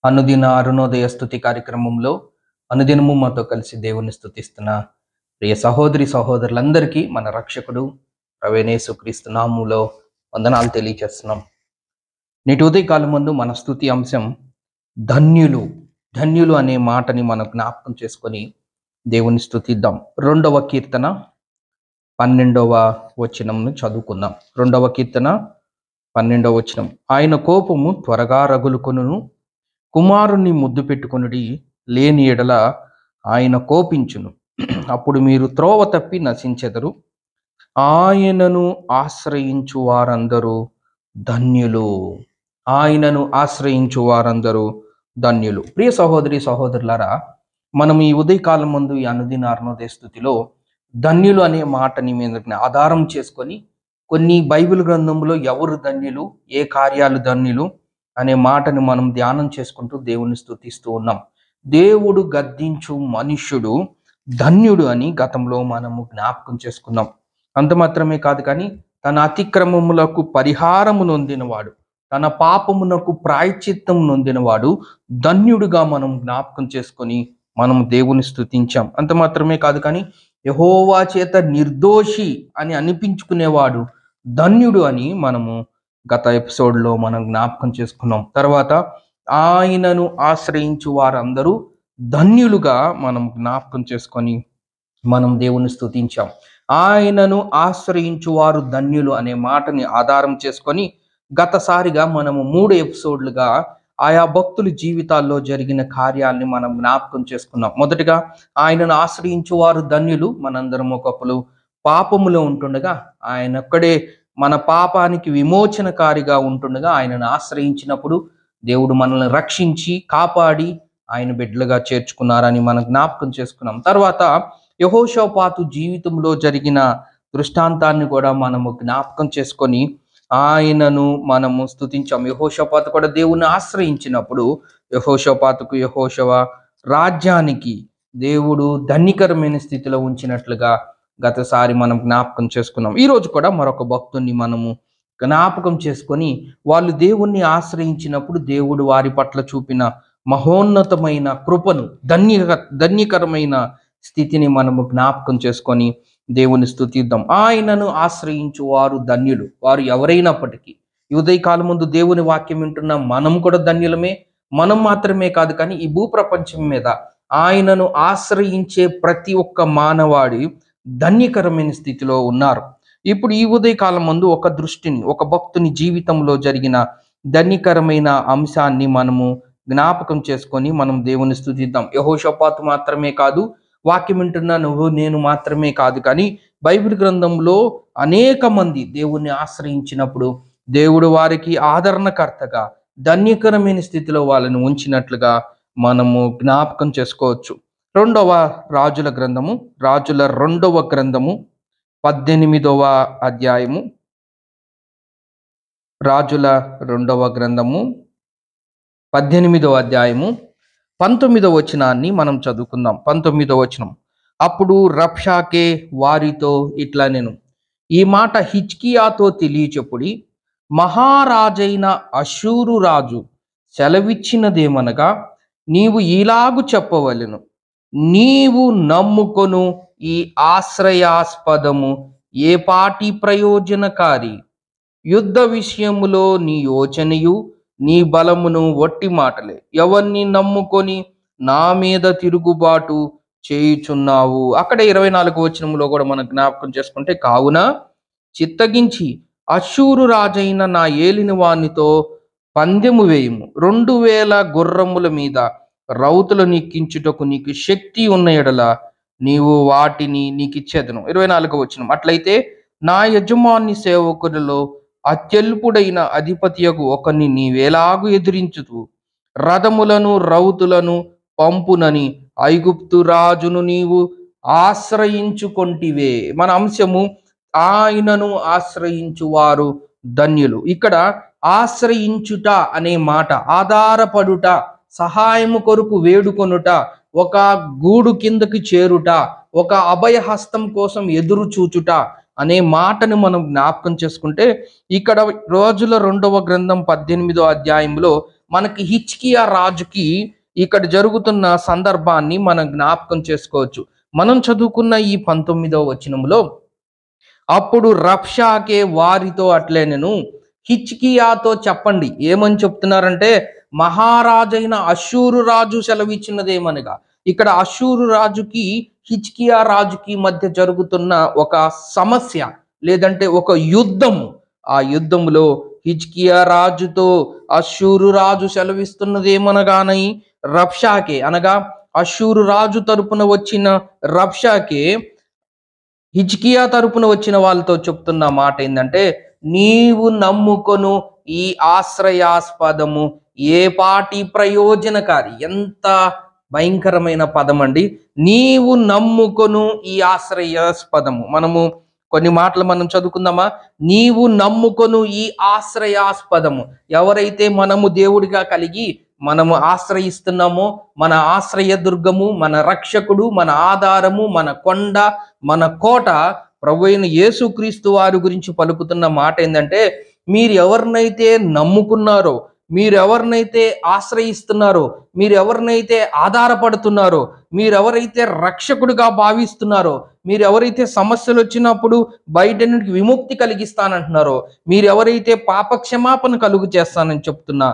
అనుదిన అరుణోదయ స్తుతి కార్యక్రమంలో అనుదినము మాతో కలిసి దేవుని స్తుతిస్తున్న ప్రియ సహోదరి సహోదరులందరికీ మన రక్షకుడు ప్రవేణేశు క్రీస్తు నామములో వందనాలు తెలియజేస్తున్నాం. నేటి ఉదయకాలం ముందు మన స్తుతి అంశం ధన్యులు. ధన్యులు అనే మాటని మనం జ్ఞాపకం చేసుకొని దేవుని స్తుతిద్దాం. 2వ కీర్తన 12వ వచనంను చదువుకుందాం. 2వ కీర్తన 12వ వచనం. ఆయన కోపము త్వరగా రగులుకొనును, కుమారుణ్ణి ముద్దు పెట్టుకొనుడి, లేని ఎడల ఆయన కోపించును. అప్పుడు మీరు త్రోవ తప్పి నశించెదరు. ఆయనను ఆశ్రయించు వారందరూ ధన్యులు. ఆయనను ఆశ్రయించు వారందరూ ధన్యులు. ప్రియ సహోదరి సహోదరులారా, మనం ఈ ఉదయకాలం ముందు ఈ అనుదిన అరుణోదయ స్తుతిలో ధన్యులు అనే మాటని మీద ఆధారం చేసుకొని కొన్ని బైబిల్ గ్రంథంలో ఎవరు ధన్యులు, ఏ కార్యాలు ధన్యులు అనే మాటని మనం ధ్యానం చేసుకుంటూ దేవుని స్తుతిస్తూ ఉన్నాం. దేవుడు గద్దించు మనుష్యుడు ధన్యుడు అని గతంలో మనము జ్ఞాపకం చేసుకున్నాం. అంత మాత్రమే కాదు, కానీ తన అతిక్రమములకు పరిహారము నొందినవాడు, తన పాపమునకు ప్రాయశ్చిత్తం నొందినవాడు ధన్యుడుగా మనం జ్ఞాపకం చేసుకొని మనం దేవుని స్తుతించాం. అంత మాత్రమే కాదు, కానీ యెహోవా చేత నిర్దోషి అని అనిపించుకునేవాడు ధన్యుడు అని మనము గత ఎపిసోడ్లో మనం జ్ఞాపకం చేసుకున్నాం. తర్వాత ఆయనను ఆశ్రయించు వారందరూ ధన్యులుగా మనం జ్ఞాపకం చేసుకొని మనం దేవుని స్తుతించాం. ఆయనను ఆశ్రయించు వారు ధన్యులు అనే మాటని ఆధారం చేసుకొని గతసారిగా మనము 3 ఎపిసోడ్లుగా ఆయా భక్తుల జీవితాల్లో జరిగిన కార్యాలని మనం జ్ఞాపకం చేసుకున్నాం. మొదటిగా ఆయనను ఆశ్రయించు వారు ధన్యులు. మనందరం ఒకప్పుడు పాపములో ఉంటుండగా ఆయన ఒక్కడే మన పాపానికి విమోచనకారిగా ఉంటుండగా ఆయనను ఆశ్రయించినప్పుడు దేవుడు మనల్ని రక్షించి కాపాడి ఆయన బిడ్డలుగా చేర్చుకున్నారని మనం జ్ఞాపకం చేసుకున్నాం. తర్వాత యెహోషాపాతు జీవితంలో జరిగిన దృష్టాంతాన్ని కూడా మనము జ్ఞాపకం చేసుకొని ఆయనను మనము స్తుతించాం. యెహోషాపాతు కూడా దేవుని ఆశ్రయించినప్పుడు యెహోషాపాతుకు యెహోషువ రాజ్యానికి దేవుడు ధన్యకరమైన స్థితిలో ఉంచినట్లుగా గతసారి మనం జ్ఞాపకం చేసుకున్నాం. ఈరోజు కూడా మరొక భక్తుని మనము జ్ఞాపకం చేసుకొని వాళ్ళు దేవుణ్ణి ఆశ్రయించినప్పుడు దేవుడు వారి పట్ల చూపిన మహోన్నతమైన కృపను, ధన్యకరమైన స్థితిని మనము జ్ఞాపకం చేసుకొని దేవుని స్తుతిద్దాం. ఆయనను ఆశ్రయించు వారు ధన్యులు. వారు ఎవరైనప్పటికీ ఈ ఉదయకాలం ముందు దేవుని వాక్యం వింటున్న మనం కూడా ధన్యులమే. మనం మాత్రమే కాదు, కానీ ఈ భూప్రపంచం మీద ఆయనను ఆశ్రయించే ప్రతి ఒక్క మానవాడి ధన్యకరమైన స్థితిలో ఉన్నారు. ఇప్పుడు ఈ ఉదయకాలం ముందు ఒక దృష్టిని, ఒక భక్తుని జీవితంలో జరిగిన ధన్యకరమైన అంశాన్ని మనము జ్ఞాపకం చేసుకొని మనం దేవుని స్తుతిద్దాం. యెహోషాపాతు మాత్రమే కాదు, వాక్యం వింటున్న నువ్వు నేను మాత్రమే కాదు, కానీ బైబిల్ గ్రంథంలో అనేక మంది దేవుణ్ణి ఆశ్రయించినప్పుడు దేవుడు వారికి ఆదరణకర్తగా ధన్యకరమైన స్థితిలో వాళ్ళని ఉంచినట్లుగా మనము జ్ఞాపకం చేసుకోవచ్చు. 2వ రాజుల గ్రంథము, రాజుల 2వ గ్రంథము 18వ అధ్యాయము, రాజుల 2వ గ్రంథము 18వ అధ్యాయము 19వ వచనాన్ని మనం చదువుకుందాం. 19వ వచనం. అప్పుడు రబ్షాకే వారితో ఇట్లా నేను ఈ మాట హిజ్కియాతో తెలియచెప్పుడి, మహారాజైన అష్షూరు రాజు సెలవిచ్చినదేమనగా, నీవు ఇలాగు చెప్పవలెను, నీవు నమ్ముకొను ఈ ఆశ్రయాస్పదము ఏ పాటి ప్రయోజనకారి, యుద్ధ విషయములో నీ యోచనయు నీ బలమును వట్టి మాటలే, ఎవరిని నమ్ముకొని నా మీద తిరుగుబాటు చేయుచున్నావు. అక్కడ 24వ వచనంలో కూడా మనం జ్ఞాపకం చేసుకుంటే, కావున చిత్తగించి అష్షూరు రాజైన నా ఏలిన వానితో పందెము వేయుము, 2000 గుర్రముల మీద రౌతులను ఎక్కించుటకు నీకు శక్తి ఉన్న ఎడల నీవు వాటిని నీకిచ్చేదను. 24వ వచనం. అట్లయితే నా యజమాని సేవకులలో అత్యల్పుడైన అధిపతియగు ఒకరిని నీవేలాగు ఎదిరించుతూ రథములను రౌతులను పంపునని ఐగుప్తు రాజును నీవు ఆశ్రయించుకొంటివే. మన అంశము ఆయనను ఆశ్రయించు వారు ధన్యులు. ఇక్కడ ఆశ్రయించుట అనే మాట ఆధారపడుట, సహాయము కొరకు వేడుకొనుట, ఒక గూడు కిందకి చేరుట, ఒక అభయహస్తం కోసం ఎదురు చూచుట అనే మాటను మనం జ్ఞాపకం చేసుకుంటే, ఇక్కడ రోజుల 2వ గ్రంథం 18వ అధ్యాయంలో మనకి హిజ్కియా రాజుకి ఇక్కడ జరుగుతున్న సందర్భాన్ని మనం జ్ఞాపకం చేసుకోవచ్చు. మనం చదువుకున్న ఈ 19వ వచనంలో, అప్పుడు రబ్షాకే వారితో అట్లే హిజ్కియాతో చెప్పండి. ఏమని చెప్తున్నారంటే, మహారాజైన అష్షూరు రాజు సెలవిచ్చినదేమనగా, ఇక్కడ అష్షూరు రాజుకి హిజ్కియా రాజుకి మధ్య జరుగుతున్న ఒక సమస్య, లేదంటే ఒక యుద్ధము. ఆ యుద్ధములో హిజ్కియా రాజుతో అష్షూరు రాజు సెలవిస్తున్నదేమనగానై, రబ్షాకే అనగా అష్షూరు రాజు తరపున వచ్చిన రబ్షాకే హిజ్కియా తరపున వచ్చిన వాళ్ళతో చెప్తున్న మాట ఏంటంటే, నీవు నమ్ముకొను ఈ ఆశ్రయాస్పదము ఏ పాటి ప్రయోజనకారి. ఎంత భయంకరమైన పదం అండి. నీవు నమ్ముకొను ఈ ఆశ్రయాస్పదము. మనము కొన్ని మాటలు మనం చదువుకుందామా? నీవు నమ్ముకొను ఈ ఆశ్రయాస్పదము. ఎవరైతే మనము దేవుడిగా కలిగి మనము ఆశ్రయిస్తున్నామో, మన ఆశ్రయ దుర్గము, మన రక్షకుడు, మన ఆధారము, మన కొండ, మన కోట ప్రభువైన యేసుక్రీస్తు వారి గురించి పలుకుతున్న మాట ఏంటంటే, మీరు ఎవరినైతే నమ్ముకున్నారో, మీరు ఎవరినైతే ఆశ్రయిస్తున్నారో, మీరు ఎవరినైతే ఆధారపడుతున్నారో, మీరు ఎవరైతే రక్షకుడిగా భావిస్తున్నారో, మీరు ఎవరైతే సమస్యలు వచ్చినప్పుడు బయట నుండి విముక్తి కలిగిస్తానంటున్నారో, మీరు ఎవరైతే పాపక్షమాపణ కలుగు చేస్తానని చెప్తున్నా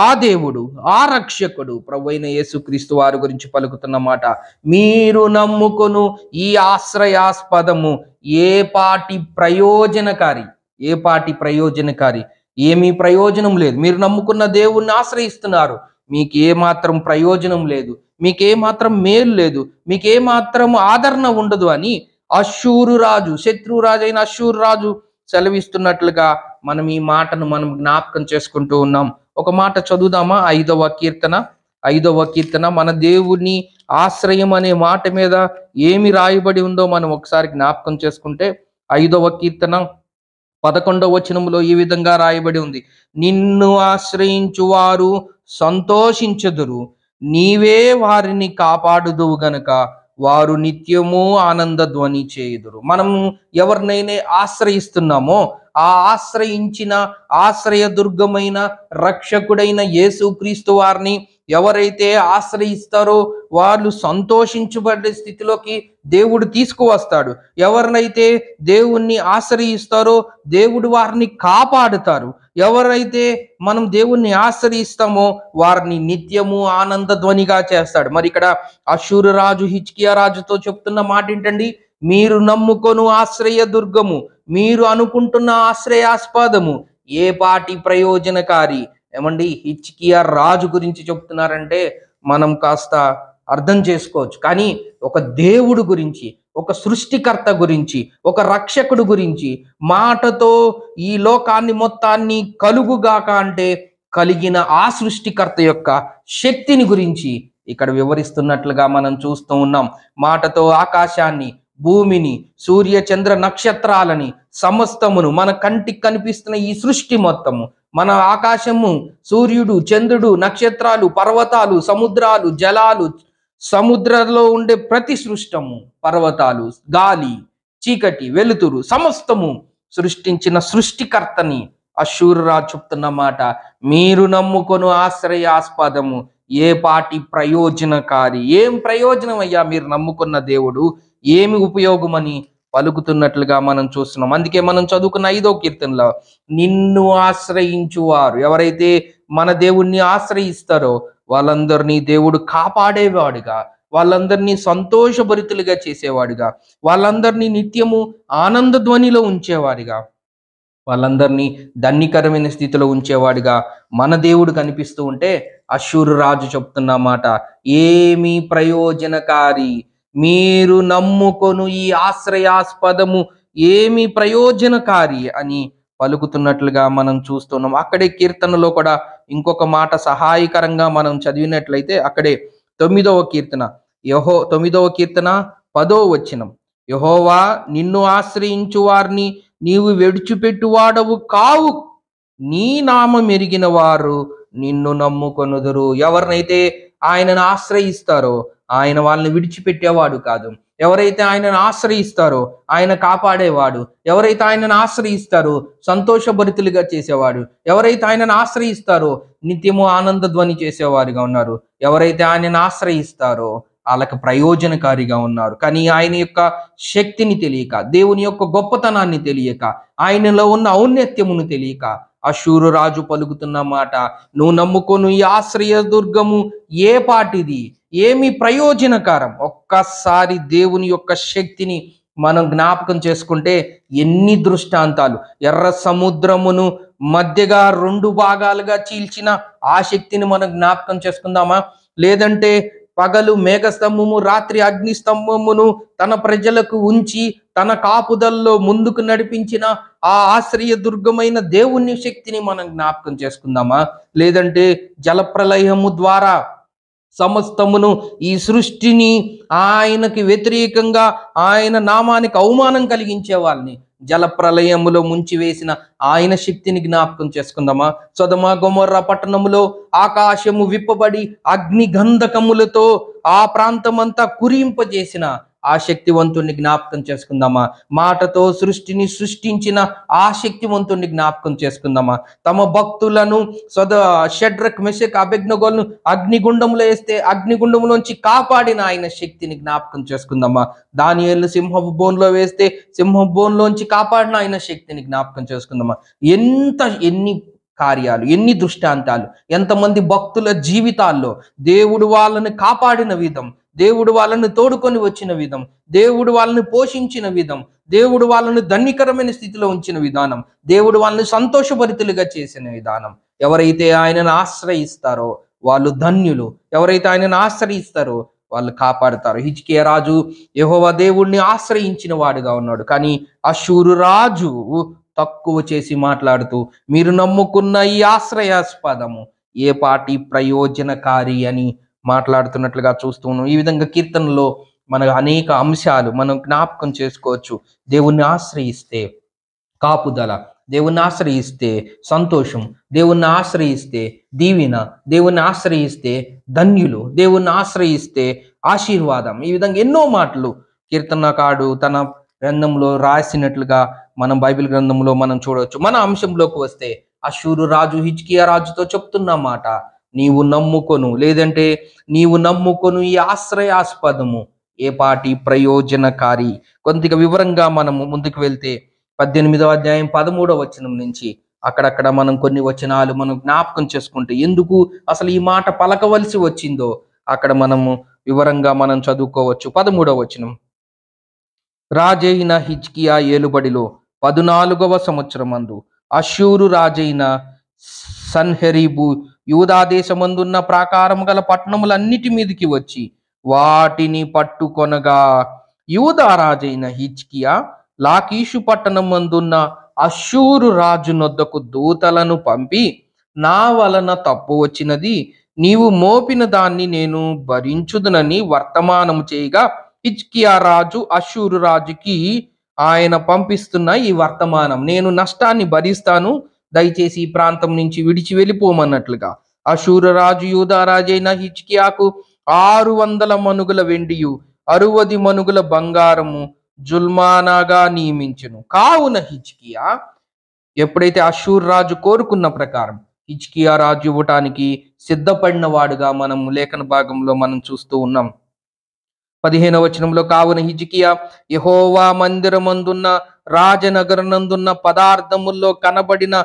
ఆ దేవుడు, ఆ రక్షకుడు ప్రభువైన యేసుక్రీస్తు వారి గురించి పలుకుతున్న మాట, మీరు నమ్ముకొను ఈ ఆశ్రయాస్పదము ఏ పాటి ప్రయోజనకారి. ఏ పాటి ప్రయోజనకారి. ఏమీ ప్రయోజనం లేదు. మీరు నమ్ముకున్న దేవుణ్ణి ఆశ్రయిస్తున్నారు, మీకు ఏమాత్రం ప్రయోజనం లేదు, మీకేమాత్రం మేలు లేదు, మీకేమాత్రం ఆదరణ ఉండదు అని అష్షూరు రాజు, శత్రురాజు అయిన అష్షూరు రాజు సెలవిస్తున్నట్లుగా మనం ఈ మాటను మనం జ్ఞాపకం చేసుకుంటూ ఉన్నాం. ఒక మాట చదువుదామా? 5వ కీర్తన. మన దేవుని ఆశ్రయం అనే మాట మీద ఏమి రాయబడి ఉందో మనం ఒకసారి జ్ఞాపకం చేసుకుంటే, 5వ కీర్తన 11వ వచనంలో ఈ విధంగా రాయబడి ఉంది. నిన్ను ఆశ్రయించు వారు సంతోషించుదురు, నీవే వారిని కాపాడుదువు గనుక వారు నిత్యము ఆనంద ధ్వని చేయుదురు. మనము ఎవరినైనా ఆశ్రయిస్తున్నామో, ఆ ఆశ్రయించిన ఆశ్రయ దుర్గమైన రక్షకుడైన యేసుక్రీస్తు వారిని ఎవరైతే ఆశ్రయిస్తారో వాళ్ళు సంతోషించబడే స్థితిలోకి దేవుడు తీసుకువస్తాడు. ఎవరినైతే దేవుణ్ణి ఆశ్రయిస్తారో దేవుడు వారిని కాపాడుతారు. ఎవరైతే మనం దేవుణ్ణి ఆశ్రయిస్తామో వారిని నిత్యము ఆనంద ధ్వనిగా చేస్తాడు. మరి ఇక్కడ అష్షూరు రాజు హిజ్కియా రాజుతో చెప్తున్న మాట ఏంటండి? మీరు నమ్ముకొను ఆశ్రయ దుర్గము, మీరు అనుకుంటున్న ఆశ్రయాస్పదము ఏ పాటి ప్రయోజనకారి. ఏమండి, హిజ్కియా రాజు గురించి చెప్తున్నారంటే మనం కాస్త అర్థం చేసుకోవచ్చు. కానీ ఒక దేవుడు గురించి, ఒక సృష్టికర్త గురించి, ఒక రక్షకుడు గురించి, మాటతో ఈ లోకాన్ని మొత్తాన్ని కలుగుగాక అంటే కలిగిన ఆ సృష్టికర్త యొక్క శక్తిని గురించి ఇక్కడ వివరిస్తున్నట్లుగా మనం చూస్తూ ఉన్నాం. మాటతో ఆకాశాన్ని, భూమిని, సూర్య చంద్ర నక్షత్రాలని, సమస్తమును, మన కంటికి కనిపిస్తున్న ఈ సృష్టి మొత్తము, మన ఆకాశము, సూర్యుడు, చంద్రుడు, నక్షత్రాలు, పర్వతాలు, సముద్రాలు, జలాలు, సముద్రంలో ఉండే ప్రతి సృష్టము, పర్వతాలు, గాలి, చీకటి, వెలుతురు, సమస్తము సృష్టించిన సృష్టికర్తని అష్షూరు రాజు చెప్తున్న మాట, మీరు నమ్ముకొను ఆశ్రయాస్పదము ఏ పాటి ప్రయోజనకారి. ఏం ప్రయోజనం అయ్యా మీరు నమ్ముకున్న దేవుడు, ఏమి ఉపయోగమని పలుకుతున్నట్లుగా మనం చూస్తున్నాం. అందుకే మనం చదువుకున్న 5వ కీర్తనలో, నిన్ను ఆశ్రయించువారు, ఎవరైతే మన దేవుణ్ణి ఆశ్రయిస్తారో వాళ్ళందరినీ దేవుడు కాపాడేవాడుగా, వాళ్ళందరినీ సంతోషభరితులుగా చేసేవాడుగా, వాళ్ళందరినీ నిత్యము ఆనంద ధ్వనిలో ఉంచేవాడిగా, వాళ్ళందరినీ ధన్యకరమైన స్థితిలో ఉంచేవాడిగా మన దేవుడు కనిపిస్తూ ఉంటే అష్షూరు రాజు చెప్తున్న మాట, ఏమి ప్రయోజనకారి. మీరు నమ్ముకొను ఈ ఆశ్రయాస్పదము ఏమి ప్రయోజనకారి అని పలుకుతున్నట్లుగా మనం చూస్తున్నాం. అక్కడే కీర్తనలో కూడా ఇంకొక మాట సహాయకరంగా మనం చదివినట్లయితే, అక్కడే 9వ కీర్తన 10వ వచనం, యెహోవా నిన్ను ఆశ్రయించు వారిని నీవు విడిచిపెట్టువాడవు కావు, నీ నామం ఎరిగిన వారు నిన్ను నమ్ముకొనుదురు. ఎవరినైతే ఆయనను ఆశ్రయిస్తారో ఆయన వాళ్ళని విడిచిపెట్టేవాడు కాదు. ఎవరైతే ఆయనను ఆశ్రయిస్తారో ఆయన కాపాడేవాడు, ఎవరైతే ఆయనను ఆశ్రయిస్తారో సంతోషభరితులుగా చేసేవాడు, ఎవరైతే ఆయనను ఆశ్రయిస్తారో నిత్యము ఆనంద ధ్వని చేసేవారుగా ఉన్నారు, ఎవరైతే ఆయనను ఆశ్రయిస్తారో వాళ్ళకి ప్రయోజనకారిగా ఉన్నారు. కానీ ఆయన యొక్క శక్తిని తెలియక, దేవుని యొక్క గొప్పతనాన్ని తెలియక, ఆయనలో ఉన్న ఔన్నత్యమును తెలియక అషూరు రాజు పలుకుతున్న మాట, నువ్వు నమ్ముకొను ఈ ఆశ్రయ దుర్గము ఏ పాటిది, ఏమి ప్రయోజనకరం. ఒక్కసారి దేవుని యొక్క శక్తిని మనం జ్ఞాపకం చేసుకుంటే ఎన్ని దృష్టాంతాలు. ఎర్ర సముద్రమును మధ్యగా 2 భాగాలుగా చీల్చిన ఆ శక్తిని మనం జ్ఞాపకం చేసుకుందామా? లేదంటే పగలు మేఘస్తంభము, రాత్రి అగ్నిస్తంభమును తన ప్రజలకు ఉంచి తన కాపుదల్లో ముందుకు నడిపించిన ఆ ఆశ్రయ దుర్గమైన దేవుని శక్తిని మనం జ్ఞాపకం చేసుకుందామా? లేదంటే జలప్రలయము ద్వారా సమస్తమును ఈ సృష్టిని ఆయనకి వ్యతిరేకంగా ఆయన నామానికి అవమానం కలిగించే వాళ్ళని జలప్రలయములో ముంచివేసిన ఆయన శక్తిని జ్ఞాపకం చేసుకుందామా? సొదొమ గొమొర్రా పట్టణములో ఆకాశము విప్పబడి అగ్ని గంధకములతో ఆ ప్రాంతమంతా కురింపజేసిన ఆ శక్తివంతుణ్ణి జ్ఞాపకం చేసుకుందామా? మాటతో సృష్టిని సృష్టించిన ఆ శక్తివంతుణ్ణి జ్ఞాపకం చేసుకుందామా? తమ భక్తులను షడ్రక్ మెషక్ అబేద్నెగోలను అగ్నిగుండంలో వేస్తే అగ్నిగుండంలోంచి కాపాడిన ఆయన శక్తిని జ్ఞాపకం చేసుకుందామా? దానియేలును సింహపు బోన్లో వేస్తే సింహపు బోన్లోంచి కాపాడిన ఆయన శక్తిని జ్ఞాపకం చేసుకుందామా? ఎన్ని కార్యాలు, ఎన్ని దృష్టాంతాలు, ఎంతమంది భక్తుల జీవితాల్లో దేవుడు వాళ్ళని కాపాడిన విధం, దేవుడు వాళ్ళని తోడుకొని వచ్చిన విధం, దేవుడు వాళ్ళని పోషించిన విధం, దేవుడు వాళ్ళని ధన్యకరమైన స్థితిలో ఉంచిన విధానం, దేవుడు వాళ్ళని సంతోషభరితులుగా చేసిన విధానం. ఎవరైతే ఆయనను ఆశ్రయిస్తారో వాళ్ళు ధన్యులు, ఎవరైతే ఆయనను ఆశ్రయిస్తారో వాళ్ళు కాపాడుతారు. హిజ్కియా రాజు యెహోవా దేవుణ్ణి ఆశ్రయించిన వాడుగా ఉన్నాడు. కానీ అషూరు రాజు తక్కువ చేసి మాట్లాడుతూ మీరు నమ్ముకున్న ఈ ఆశ్రయాస్పదము ఏ పాటి ప్రయోజనకారి అని మాట్లాడుతున్నట్లుగా చూస్తూ ఉన్నాం. ఈ విధంగా కీర్తనలో మన అనేక అంశాలు మనం జ్ఞాపకం చేసుకోవచ్చు. దేవుణ్ణి ఆశ్రయిస్తే కాపుదల, దేవుణ్ణి ఆశ్రయిస్తే సంతోషం, దేవుణ్ణి ఆశ్రయిస్తే దీవెన, దేవుణ్ణి ఆశ్రయిస్తే ధన్యులు, దేవుణ్ణి ఆశ్రయిస్తే ఆశీర్వాదం. ఈ విధంగా ఎన్నో మాటలు కీర్తనకారుడు తన గ్రంథంలో రాసినట్లుగా మనం బైబిల్ గ్రంథంలో మనం చూడవచ్చు. మన అంశంలోకి వస్తే అషూరు రాజు హిజ్కియా రాజుతో చెప్తున్న మాట, నీవు నమ్ముకొను, లేదంటే నీవు నమ్ముకొను ఈ ఆశ్రయాస్పదము ఏ పాటి ప్రయోజనకారి. కొద్దిగా వివరంగా మనము ముందుకు వెళ్తే 18వ అధ్యాయం 13వ వచనం నుంచి అక్కడక్కడ మనం కొన్ని వచనాలు మనం జ్ఞాపకం చేసుకుంటే ఎందుకు అసలు ఈ మాట పలకవలసి వచ్చిందో అక్కడ మనము వివరంగా మనం చదువుకోవచ్చు. 13వ వచనం, రాజైన హిజ్కియా ఏలుబడిలో 14వ సంవత్సరమందు అషూరు రాజైన సన్హెరీబు యూదా దేశమందున్న ప్రాకారం గల పట్టణములన్నిటి మీదకి వచ్చి వాటిని పట్టుకొనగా యూదా రాజైన హిజ్కియా లాకీషు పట్టణం మందున్న అషూరు రాజు నొద్దకు దూతలను పంపి, నా వలన తప్పు వచ్చినది, నీవు మోపిన దాన్ని నేను భరించుదునని వర్తమానము చేయగా, హిజ్కియా రాజు అషూరు రాజుకి ఆయన పంపిస్తున్న ఈ వర్తమానం, నేను నష్టాన్ని భరిస్తాను, దయచేసి ఈ ప్రాంతం నుంచి విడిచి వెళ్ళిపోమన్నట్లుగా. అషూరు రాజు యూదా రాజైన హిజ్కియాకు 600 మనుగుల వెండియు 60 మనుగుల బంగారము జుల్మానాగా నియమించును. కావున హిజ్కియా ఎప్పుడైతే అషూరు రాజు కోరుకున్న ప్రకారం హిజ్కియా రాజు ఇవ్వటానికి సిద్ధపడిన వాడుగా మనం లేఖన భాగంలో మనం చూస్తూ ఉన్నాం. 15వ వచనంలో, కావున హిజ్కియా యెహోవా మందిరమందున్న రాజనగరనందున్న పదార్థముల్లో కనబడిన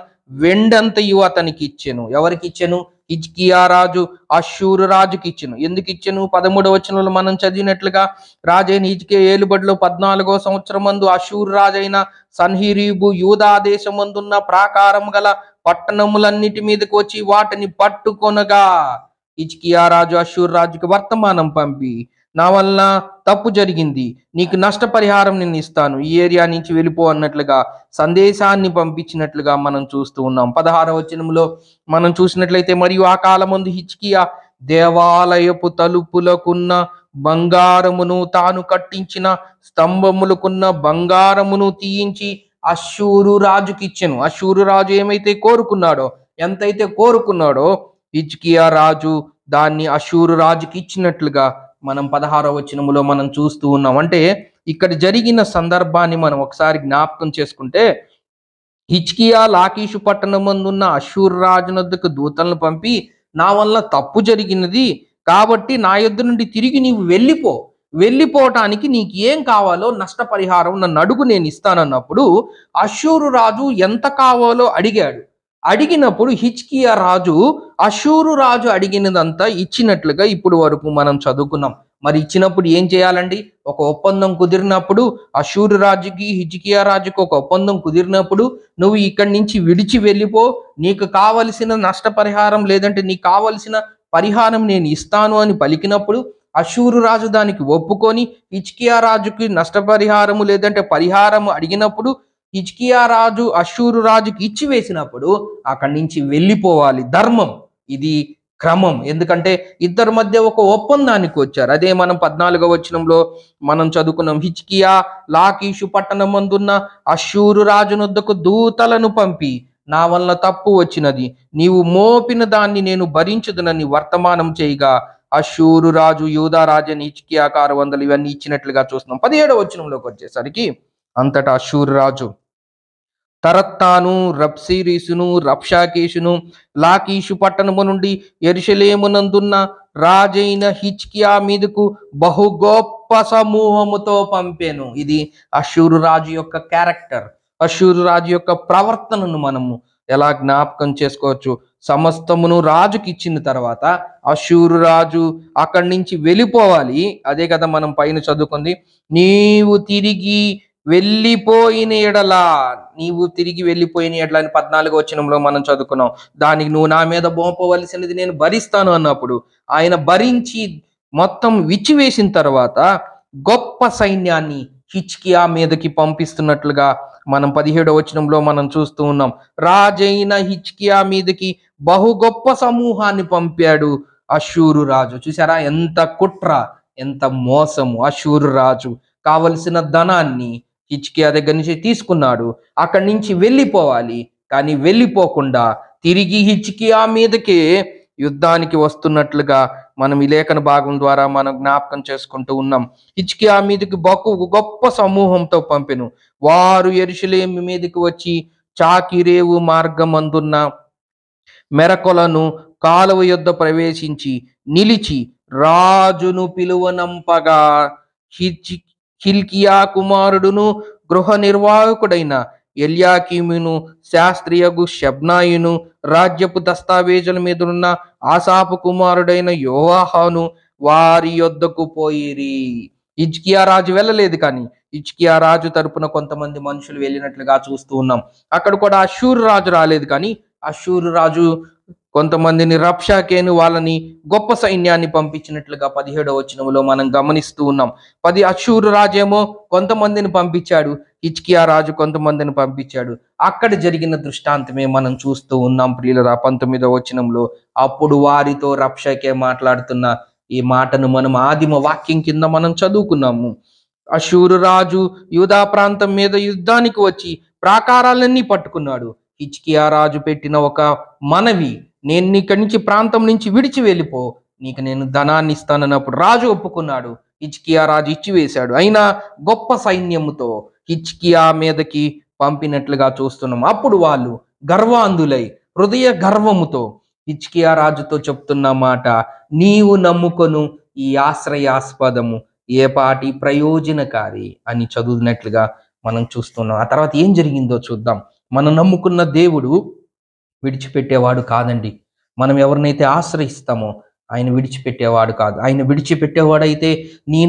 వెండంతయు అతనికి ఇచ్చెను. ఎవరికి ఇచ్చెను? హిజ్కియా రాజు అషూరు రాజుకి ఇచ్చెను. ఎందుకు ఇచ్చెను? 13వ వచనంలో మనం చదివినట్లుగా, రాజైన హిజ్కియా ఏలుబడిలో 14వ సంవత్సరమందు అషూరు రాజైన సన్హెరీబు యూదా దేశమందున్న ప్రాకారం గల పట్టణములన్నిటి మీదకి వచ్చి వాటిని పట్టుకొనగా, హిజ్కియా రాజు అషూరు రాజుకి వర్తమానం పంపి, నా వల్ల తప్పు జరిగింది, నీకు నష్టపరిహారం నేను ఇస్తాను, ఈ ఏరియా నుంచి వెళ్ళిపో అన్నట్లుగా సందేశాన్ని పంపించినట్లుగా మనం చూస్తూ ఉన్నాం. 16వ వచనంలో మనం చూసినట్లయితే, మరియు ఆ కాలమందు హిజ్కియా దేవాలయపు తలుపులకున్న బంగారమును తాను కట్టించిన స్తంభములకున్న బంగారమును తీయించి అషూరు రాజుకి ఇచ్చెను. అషూరు రాజు ఏమైతే కోరుకున్నాడో, ఎంతైతే కోరుకున్నాడో హిజ్కియా రాజు దాన్ని అషూరు రాజుకి ఇచ్చినట్లుగా మనం 16వ వచనములో మనం చూస్తూ ఉన్నాం. అంటే ఇక్కడ జరిగిన సందర్భాన్ని మనం ఒకసారి జ్ఞాపకం చేసుకుంటే, హిజ్కియా లాకీషు పట్టణమందున్న అష్షూరు రాజునొద్దకు దూతలను పంపి, నా వల్ల తప్పు జరిగినది కాబట్టి నా యొద్ద నుండి తిరిగి నీవు వెళ్ళిపోవటానికి నీకు ఏం కావాలో నష్టపరిహారం నన్ను అడుగు, నేను ఇస్తానన్నప్పుడు అష్షూరు రాజు ఎంత కావాలో అడిగినప్పుడు హిజ్కియా రాజు అష్షూరు రాజు అడిగినదంతా ఇచ్చినట్లుగా ఇప్పుడు వరకు మనం చదువుకున్నాం. మరి ఇచ్చినప్పుడు ఏం చేయాలండి? ఒక ఒప్పందం కుదిరినప్పుడు, అష్షూరు రాజుకి హిజ్కియా రాజుకి ఒక ఒప్పందం కుదిరినప్పుడు, నువ్వు ఇక్కడి నుంచి విడిచి వెళ్ళిపో, నీకు కావలసిన నష్టపరిహారం లేదంటే నీకు కావలసిన పరిహారం నేను ఇస్తాను అని పలికినప్పుడు అష్షూరు రాజు దానికి ఒప్పుకొని హిజ్కియా రాజుకి నష్టపరిహారము లేదంటే పరిహారము అడిగినప్పుడు హిజ్కియా రాజు అష్షూరు రాజుకి ఇచ్చి వేసినప్పుడు అక్కడి నుంచి వెళ్ళిపోవాలి. ధర్మం ఇది, క్రమం. ఎందుకంటే ఇద్దరి మధ్య ఒక ఒప్పందానికి వచ్చారు. అదే మనం 14వ వచనంలో మనం చదువుకున్నాం. హిజ్కియా లాకీషు పట్టణమందున్న అష్షూరు రాజునొద్దకు దూతలను పంపి, నా వల్ల తప్పు వచ్చినది, నీవు మోపిన దాన్ని నేను భరించుదునని వర్తమానం చేయగా అష్షూరు రాజు యూదా రాజని హిజ్కియాకు 600 ఇవన్నీ ఇచ్చినట్లుగా చూస్తున్నాం. 17వ వచనంలోకి వచ్చేసరికి, అంతటా అష్షూరు రాజు తరత్తాను, రబ్సీరీసును, రబ్షాకేషును లాకీషు పట్టణము నుండి యెరూషలేమునందున్న రాజైన హిజ్కియా మీదకు బహు గొప్ప సమూహముతో పంపెను. ఇది అష్షూరు రాజు యొక్క క్యారెక్టర్, అష్షూరు రాజు యొక్క ప్రవర్తనను మనము ఎలా జ్ఞాపకం చేసుకోవచ్చు. సమస్తమును రాజుకి ఇచ్చిన తర్వాత అష్షూరు రాజు అక్కడి నుంచి వెళ్ళిపోవాలి. అదే కదా మనం పైన చదువుకుంది, నీవు తిరిగి వెళ్ళిపోయిన ఎడలా అని 14వ వచనంలో మనం చదువుకున్నాం. దానికి నువ్వు నా మీద మోపవలసినది నేను భరిస్తాను అన్నప్పుడు ఆయన భరించి మొత్తం విచ్చివేసిన తర్వాత గొప్ప సైన్యాన్ని హిజ్కియా మీదకి పంపిస్తున్నట్లుగా మనం 17వ వచనంలో మనం చూస్తూ ఉన్నాం. రాజైన హిజ్కియా మీదకి బహు గొప్ప సమూహాన్ని పంపాడు అష్షూరు రాజు. చూసారా ఎంత కుట్ర, ఎంత మోసము. అష్షూరు రాజు కావలసిన ధనాన్ని హిజ్కియా దగ్గర నుంచి తీసుకున్నాడు. అక్కడి నుంచి వెళ్ళిపోవాలి, కానీ వెళ్ళిపోకుండా తిరిగి హిజ్కియా మీదకే యుద్ధానికి వస్తున్నట్లుగా మనం ఈ లేఖన భాగం ద్వారా మనం జ్ఞాపకం చేసుకుంటూ ఉన్నాం. హిజ్కియా మీదకి గొప్ప సమూహంతో పంపెను. వారు యెరూషలేము మీదకి వచ్చి చాకిరేవు మార్గమందున్న మెరకొలను కాలువ యొద్ద ప్రవేశించి నిలిచి రాజును పిలువనంపగా హిల్కియా కుమారుడును గృహ నిర్వాహకుడైన ఎల్యాకీమును శాస్త్రియగు షెబ్నాయును రాజ్యపు దస్తావేజుల మీదున్న ఆసాపు కుమారుడైన యోవాహాను వారి యొద్దకు పోయిరి. హిజ్కియా రాజు వెళ్ళలేదు, కానీ హిజ్కియా రాజు తరపున కొంతమంది మనుషులు వెళ్ళినట్లుగా చూస్తూ ఉన్నాం. అక్కడ కూడా అష్షూరు రాజు రాలేదు, కానీ అష్షూరు రాజు కొంతమందిని రబ్షాకేను వాళ్ళని గొప్ప సైన్యాన్ని పంపించినట్లుగా 17వ వచనంలో మనం గమనిస్తూ ఉన్నాం. అష్షూరు రాజేమో కొంతమందిని పంపించాడు, హిజ్కియా రాజు కొంతమందిని పంపించాడు. అక్కడ జరిగిన దృష్టాంతమే మనం చూస్తూ ఉన్నాం ప్రియులరా. 19వ వచనంలో అప్పుడు వారితో రబ్షాకే మాట్లాడుతున్న ఈ మాటను మనం ఆదిమ వాక్యం కింద మనం చదువుకున్నాము. అష్షూరు రాజు యూదా ప్రాంతం మీద యుద్ధానికి వచ్చి ప్రాకారాలన్నీ పట్టుకున్నాడు. హిజ్కియా రాజు పెట్టిన ఒక మనవి, నేను ఇక్కడి నుంచి ప్రాంతం నుంచి విడిచి వెళ్ళిపో, నీకు నేను ధనాన్ని ఇస్తానన్నప్పుడు రాజు ఒప్పుకున్నాడు. హిజ్కియా రాజు ఇచ్చివేశాడు. అయినా గొప్ప సైన్యముతో హిజ్కియా మీదకి పంపినట్లుగా చూస్తున్నాం. అప్పుడు వాళ్ళు గర్వాంధులై హృదయ గర్వముతో హిజ్కియా రాజుతో చెప్తున్న మాట, నీవు నమ్ముకొను ఈ ఆశ్రయాస్పదము ఏ పాటి ప్రయోజనకారి అని చదువుతున్నట్లుగా మనం చూస్తున్నాం. ఆ తర్వాత ఏం జరిగిందో చూద్దాం. మనం నమ్ముకున్న దేవుడు విడిచిపెట్టేవాడు కాదండి. మనం ఎవరినైతే ఆశ్రయిస్తామో ఆయన విడిచిపెట్టేవాడు కాదు. ఆయన విడిచిపెట్టేవాడైతే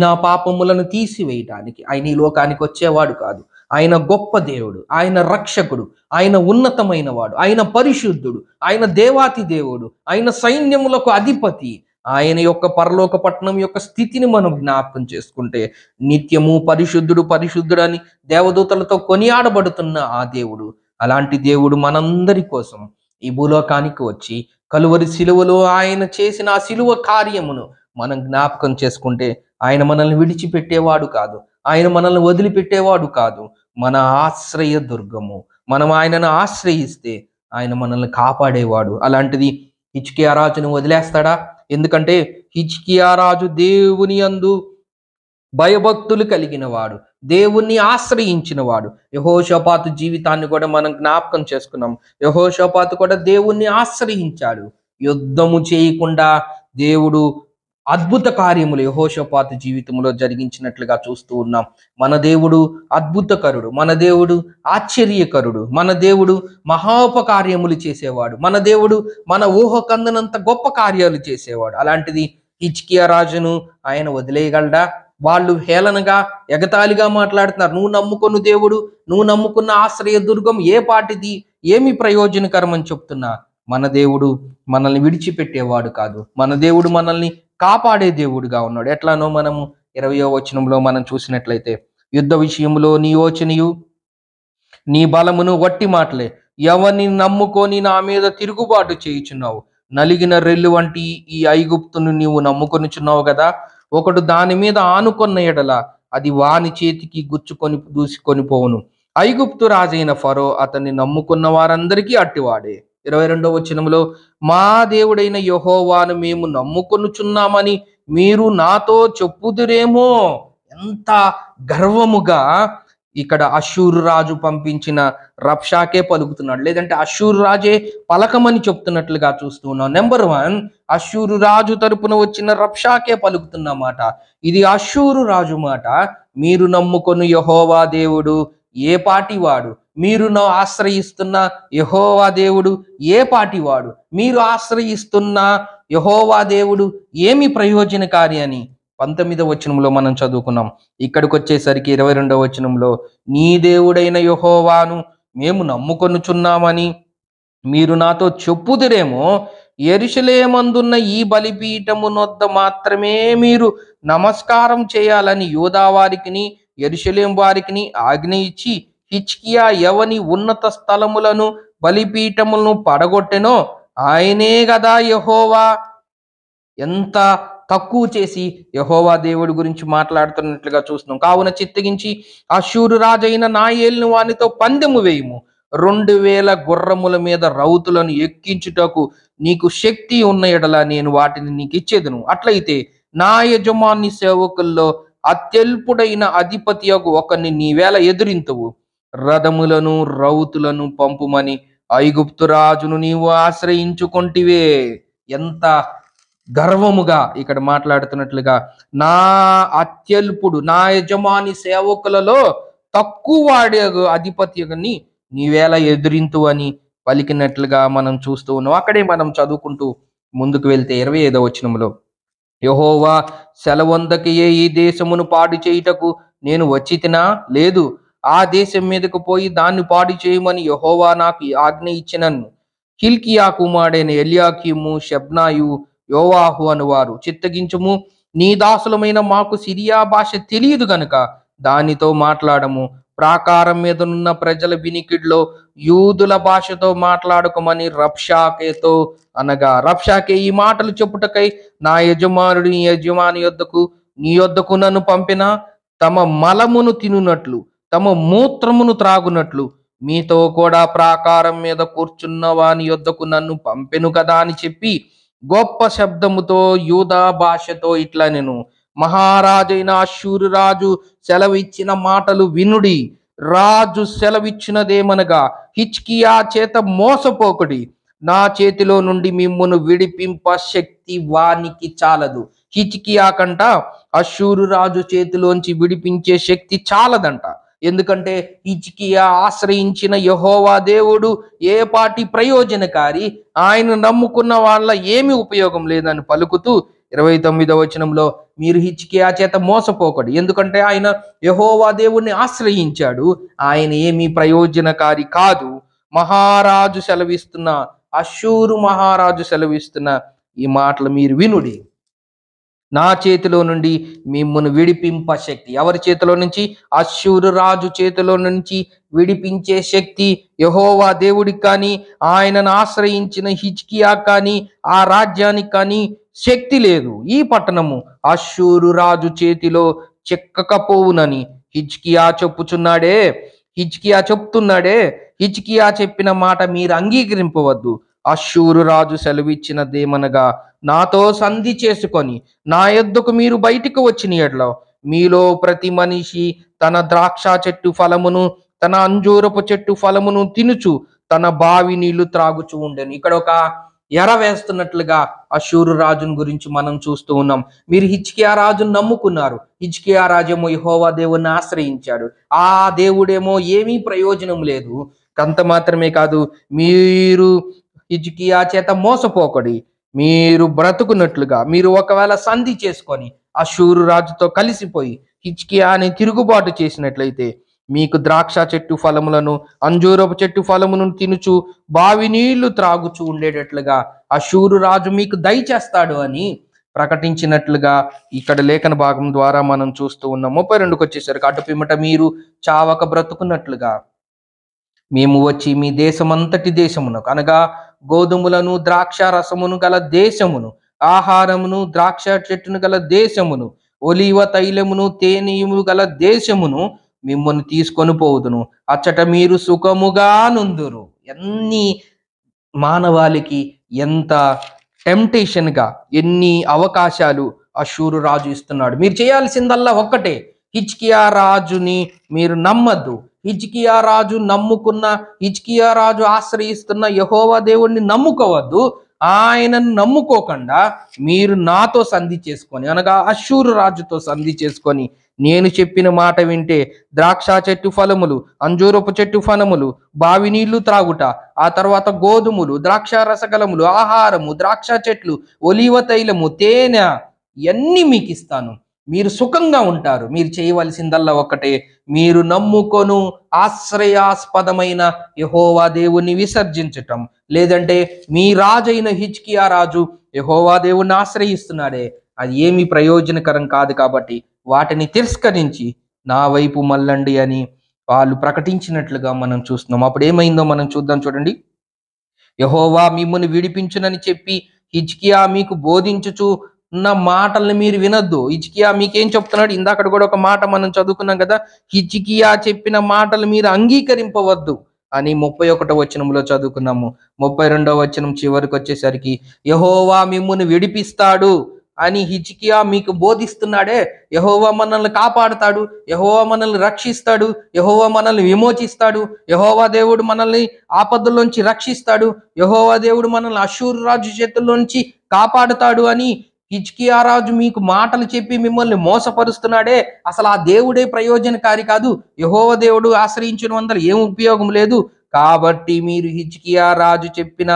నా పాపములను తీసివేయటానికి ఆయన ఈ లోకానికి వచ్చేవాడు కాదు. ఆయన గొప్ప దేవుడు, ఆయన రక్షకుడు, ఆయన ఉన్నతమైన వాడు, ఆయన పరిశుద్ధుడు, ఆయన దేవాతి దేవుడు, ఆయన సైన్యములకు అధిపతి. ఆయన యొక్క పరలోక పట్టణం యొక్క స్థితిని మనం జ్ఞాపకం చేసుకుంటే నిత్యము పరిశుద్ధుడు పరిశుద్ధుడు అని దేవదూతలతో కొనియాడబడుతున్న ఆ దేవుడు, అలాంటి దేవుడు మనందరి కోసం ఈ భూలోకానికి వచ్చి కలువరి శిలువలో ఆయన చేసిన ఆ శిలువ కార్యమును మనం జ్ఞాపకం చేసుకుంటే ఆయన మనల్ని విడిచిపెట్టేవాడు కాదు, ఆయన మనల్ని వదిలిపెట్టేవాడు కాదు. మన ఆశ్రయ దుర్గము. మనం ఆయనను ఆశ్రయిస్తే ఆయన మనల్ని కాపాడేవాడు. అలాంటిది హిజ్కియా రాజును వదిలేస్తాడా? ఎందుకంటే హిజ్కియా రాజు దేవుని యందు భయభక్తులు కలిగిన వాడు, దేవుణ్ణి ఆశ్రయించిన వాడు. యెహోషాపాతు జీవితాన్ని కూడా మనం జ్ఞాపకం చేసుకున్నాం. యెహోషాపాతు కూడా దేవుణ్ణి ఆశ్రయించాడు. యుద్ధము చేయకుండా దేవుడు అద్భుత కార్యములు యెహోషాపాతు జీవితంలో జరిగించినట్లుగా చూస్తూ ఉన్నాం. మన దేవుడు అద్భుతకరుడు, మన దేవుడు ఆశ్చర్యకరుడు, మన దేవుడు మహోపకార్యములు చేసేవాడు, మన దేవుడు మన ఊహకందనంత గొప్ప కార్యాలు చేసేవాడు. అలాంటిది హిజ్కియా రాజును ఆయన వదిలేయగలడా? వాళ్ళు హేళనగా ఎగతాళిగా మాట్లాడుతున్నారు. నువ్వు నమ్ముకున్న దేవుడు, నువ్వు నమ్ముకున్న ఆశ్రయ దుర్గం ఏ పాటిది, ఏమి ప్రయోజనకరం అని చెప్తున్నా. మన దేవుడు మనల్ని విడిచిపెట్టేవాడు కాదు. మన దేవుడు మనల్ని కాపాడే దేవుడుగా ఉన్నాడు. ఎట్లానో మనము 20వ వచనంలో మనం చూసినట్లయితే, యుద్ధ విషయంలో నీ యోచనయు నీ బలమును వట్టి మాటలే, ఎవరిని నమ్ముకొని నా మీద తిరుగుబాటు చేయుచున్నావు. నలిగిన రెల్లు వంటి ఈ ఐగుప్తును నీవు నమ్ముకొనిచున్నావు కదా. ఒకడు దాని మీద ఆనుకొన్న ఎడల అది వాని చేతికి గుచ్చుకొని దూసుకొని పోవును. ఐగుప్తు రాజైన ఫరో అతన్ని నమ్ముకున్న వారందరికీ అట్టివాడే. 22వ వచనంలో, మా దేవుడైన యెహోవాను మేము నమ్ముకొనుచున్నామని మీరు నాతో చెప్పుదురేమో. ఎంత గర్వముగా ఇక్కడ అష్షూరు రాజు పంపించిన రబ్షాకే పలుకుతున్నాడు, లేదంటే అష్షూరు రాజే పలకమని చెప్తున్నట్లుగా చూస్తూ ఉన్నాం. నెంబర్ 1, అష్షూరు రాజు తరపున వచ్చిన రబ్షాకే పలుకుతున్న మాట. ఇది అష్షూరు రాజు మాట. మీరు నమ్ముకొను యెహోవా దేవుడు ఏ పాటివాడు, మీరు ఆశ్రయిస్తున్న యెహోవా దేవుడు ఏ పాటివాడు, మీరు ఆశ్రయిస్తున్న యెహోవా దేవుడు ఏమి ప్రయోజనకారి అని 19వ వచనంలో మనం చదువుకున్నాం. ఇక్కడికి వచ్చేసరికి 22వ వచనంలో, నీ దేవుడైన యెహోవాను మేము నమ్ముకొనుచున్నామని మీరు నాతో చెప్పుదురేమో. యెరూషలేమందున్న ఈ బలిపీఠమునొద్ద మాత్రమే మీరు నమస్కారం చేయాలని యూదా వారికిని యెరూషలేం వారికిని ఆజ్ఞ ఇచ్చి హిజ్కియా ఎవని ఉన్నత స్థలములను బలిపీఠములను పడగొట్టెనో ఆయనే గదా యెహోవా. ఎంత తక్కువ చేసి యెహోవా దేవుడి గురించి మాట్లాడుతున్నట్లుగా చూస్తున్నాం. కావున చిత్తగించి అష్షూరు రాజైన నాయేలును వానితో పందెము వేయుము. 2000 గుర్రముల మీద రౌతులను ఎక్కించుటకు నీకు శక్తి ఉన్న ఎడల నేను వాటిని నీకు ఇచ్చేదను. అట్లయితే నా యజమాని సేవకుల్లో అత్యల్పుడైన అధిపతి ఒకరిని నీవేళ ఎదురింతువు. రథములను రౌతులను పంపుమని ఐగుప్తు రాజును నీవు ఆశ్రయించుకొంటివే. ఎంత గర్వముగా ఇక్కడ మాట్లాడుతున్నట్లుగా, నా అత్యల్పుడు, నా యజమాని సేవకులలో తక్కువ వాడే అధిపతిని నీవేళ ఎదురింతు అని పలికినట్లుగా మనం చూస్తూ ఉన్నాం. అక్కడే మనం చదువుకుంటూ ముందుకు వెళ్తే 25వ వచనంలో, యెహోవా సెలవొందకయే ఈ దేశమును పాడు చేయుటకు నేను వచ్చితినా? లేదు, ఆ దేశం మీదకు పోయి దాన్ని పాడు చేయమని యెహోవా నాకు ఆజ్ఞ ఇచ్చినను. హిల్కియా కుమారుడైన ఎల్యాకీము, షెబ్నాయు, యోవాహు అనువారు, చిత్తగించుము, నీ దాసులమైన మాకు సిరియా భాష తెలియదు గనుక దానితో మాట్లాడము. ప్రాకారం మీదనున్న ప్రజల వినికిడిలో యూదుల భాషతో మాట్లాడుకోమని రబ్షాకేతో అనగా, రబ్షాకే ఈ మాటలు చెప్పుటకై నా యజమానుడు నీ యజమాని యొద్దకు నీ యొద్దకు నన్ను పంపిన, తమ మలమును తినునట్లు తమ మూత్రమును త్రాగునట్లు మీతో కూడా ప్రాకారం మీద కూర్చున్న వాని యొద్దకు నన్ను పంపెను కదా అని చెప్పి గొప్ప శబ్దముతో యూదా భాషతో ఇట్లా, నేను మహారాజైన అష్షూరు రాజు సెలవిచ్చిన మాటలు వినుడి. రాజు సెలవిచ్చినదేమనగా, హిజ్కియా చేత మోసపోకుడి. నా చేతిలో నుండి మిమ్మును విడిపింప శక్తి వానికి చాలదు. హిజ్కియా కంట అష్షూరు రాజు చేతిలోంచి విడిపించే శక్తి చాలదంట. ఎందుకంటే హిజ్కియా ఆశ్రయించిన యెహోవా దేవుడు ఏ పాటి ప్రయోజనకారి, ఆయన నమ్ముకున్న వాళ్ళ ఏమి ఉపయోగం లేదని పలుకుతూ 29వ వచనంలో, మీరు హిజ్కియా చేత మోసపోకూడదు, ఎందుకంటే ఆయన యెహోవా దేవుణ్ణి ఆశ్రయించాడు, ఆయన ఏమీ ప్రయోజనకారి కాదు. మహారాజు సెలవిస్తున్న, అష్షూరు మహారాజు సెలవిస్తున్న ఈ మాటలు మీరు వినుడి. నా చేతిలో నుండి మిమ్మును విడిపింప శక్తి, ఎవరి చేతిలో నుంచి? అష్షూరు రాజు చేతిలో నుంచి విడిపించే శక్తి యెహోవా దేవుడికి కానీ, ఆయనను ఆశ్రయించిన హిజ్కియా కానీ, ఆ రాజ్యానికి కానీ శక్తి లేదు. ఈ పట్టణము అష్షూరు రాజు చేతిలో చిక్కకపోవునని హిజ్కియా చెప్పుచున్నాడే. హిజ్కియా చెప్తున్నాడే, హిజ్కియా చెప్పిన మాట మీరు అంగీకరింపవద్దు. అష్షూరు రాజు సెలవిచ్చినదేమనగా, నాతో సంధి చేసుకొని నా యొద్దకు మీరు బయటికి వచ్చిన యెడల మీలో ప్రతి మనిషి తన ద్రాక్ష చెట్టు ఫలమును తన అంజూరపు చెట్టు ఫలమును తినుచు తన బావి నీళ్లు త్రాగుచూ ఉండెను. ఇక్కడ ఒక ఎర వేస్తున్నట్లుగా అష్షూరు రాజుని గురించి మనం చూస్తూ ఉన్నాం. మీరు హిజ్కియా రాజును నమ్ముకున్నారు. హిజ్కియా రాజేమో యెహోవా దేవుణ్ణి ఆశ్రయించాడు. ఆ దేవుడేమో ఏమీ ప్రయోజనం లేదు. అంత మాత్రమే కాదు, మీరు హిజ్కియా చేత మోసపోకడి. మీరు బ్రతుకున్నట్లుగా మీరు ఒకవేళ సంధి చేసుకొని అష్షూరు రాజుతో కలిసిపోయి హిజ్కియాని తిరుగుబాటు చేసినట్లయితే మీకు ద్రాక్ష చెట్టు ఫలములను అంజూరపు చెట్టు ఫలమును తినుచు బావి నీళ్లు త్రాగుచూ ఉండేటట్లుగా అష్షూరు రాజు మీకు దయచేస్తాడు అని ప్రకటించినట్లుగా ఇక్కడ లేఖన భాగం ద్వారా మనం చూస్తూ ఉన్నాం. 32కి వచ్చేసరికి, అటు పిమ్మట మీరు చావక బ్రతుకున్నట్లుగా మేము వచ్చి మీ దేశమంతటి దేశమునకు, అనగా గోధుమలను ద్రాక్ష రసమును గల దేశమును, ఆహారమును ద్రాక్ష చెట్టును గల దేశమును, ఒలీవ తైలమును తేనెయము గల దేశమును మిమ్మల్ని తీసుకొని పోదును. అచ్చట మీరు సుఖముగా నుందురు. ఎన్ని మానవాళికి ఎంత టెంప్టేషన్గా, ఎన్ని అవకాశాలు అష్షూరు రాజు ఇస్తున్నాడు. మీరు చేయాల్సిందల్లా ఒక్కటే, హిజ్కియా రాజుని మీరు నమ్మద్దు. హిజ్కియా రాజు నమ్ముకున్న, హిజ్కియా రాజు ఆశ్రయిస్తున్న యెహోవా దేవుణ్ణి నమ్ముకోవద్దు. ఆయనను నమ్ముకోకుండా మీరు నాతో సంధి చేసుకొని, అనగా అష్షూరు రాజుతో సంధి చేసుకొని నేను చెప్పిన మాట వింటే ద్రాక్ష చెట్టు ఫలములు, అంజూరపు చెట్టు ఫలములు, బావి నీళ్లు త్రాగుట, ఆ తర్వాత గోధుమలు, ద్రాక్ష రసగలములు, ఆహారము, ద్రాక్ష చెట్లు, ఒలీవ తైలము, తేనె ఇవన్నీ మీకు ఇస్తాను. మీరు సుఖంగా ఉంటారు. మీరు చేయవలసిందల్లా ఒకటే, మీరు నమ్ముకొను ఆశ్రయాస్పదమైన యెహోవా దేవుని విసర్జించటం. లేదంటే మీ రాజైన హిజ్కియా రాజు యెహోవా దేవుణ్ణి ఆశ్రయిస్తున్నాడే, అది ఏమీ ప్రయోజనకరం కాదు. కాబట్టి వాటిని తిరస్కరించి నా వైపు మళ్ళండి అని వాళ్ళు ప్రకటించినట్లుగా మనం చూస్తున్నాం. అప్పుడు ఏమైందో మనం చూద్దాం. చూడండి, యెహోవా మిమ్మును విడిపించునని చెప్పి హిజ్కియా మీకు బోధించుచు ఉన్న మాటల్ని మీరు వినొద్దు. హిజ్కియా మీకేం చెప్తున్నాడు? ఇందాక కూడా ఒక మాట మనం చదువుకున్నాం కదా, హిజ్కియా చెప్పిన మాటలు మీరు అంగీకరింపవద్దు అని 31వ వచనంలో చదువుకున్నాము. 32వ వచనం చివరికి వచ్చేసరికి యెహోవా మిమ్మును విడిపిస్తాడు అని హిజ్కియా మీకు బోధిస్తున్నాడే. యెహోవా మనల్ని కాపాడుతాడు, యెహోవా మనల్ని రక్షిస్తాడు, యెహోవా మనల్ని విమోచిస్తాడు, యెహోవా దేవుడు మనల్ని ఆపదల్లోంచి రక్షిస్తాడు, యెహోవా దేవుడు మనల్ని అష్షూరు రాజు చేతుల్లోంచి కాపాడుతాడు అని హిజ్కియా రాజు మీకు మాటలు చెప్పి మిమ్మల్ని మోసపరుస్తున్నాడే. అసలు ఆ దేవుడే ప్రయోజనకారి కాదు. యెహోవా దేవుడు ఆశ్రయించిన వందలు ఏం ఉపయోగం లేదు. కాబట్టి మీరు హిజ్కియా రాజు చెప్పిన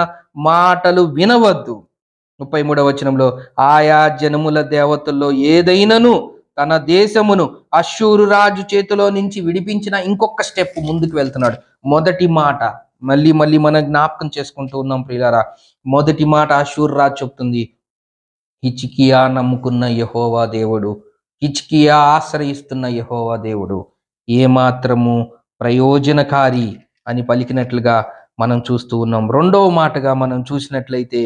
మాటలు వినవద్దు. 33వ వచనంలో, ఆయా జనముల దేవతల్లో ఏదైనను తన దేశమును అష్షూరు రాజు చేతిలో నుంచి విడిపించిన, ఇంకొక స్టెప్ ముందుకు వెళ్తున్నాడు. మొదటి మాట మళ్ళీ మనం జ్ఞాపకం చేసుకుంటూ ఉన్నాం ప్రియులారా. మొదటి మాట అష్షూరు రాజు చెప్తుంది, హిజ్కియా నమ్ముకున్న యెహోవా దేవుడు, హిజ్కియా ఆశ్రయిస్తున్న యెహోవా దేవుడు ఏమాత్రము ప్రయోజనకారి అని పలికినట్లుగా మనం చూస్తూ ఉన్నాం. రెండవ మాటగా మనం చూసినట్లయితే,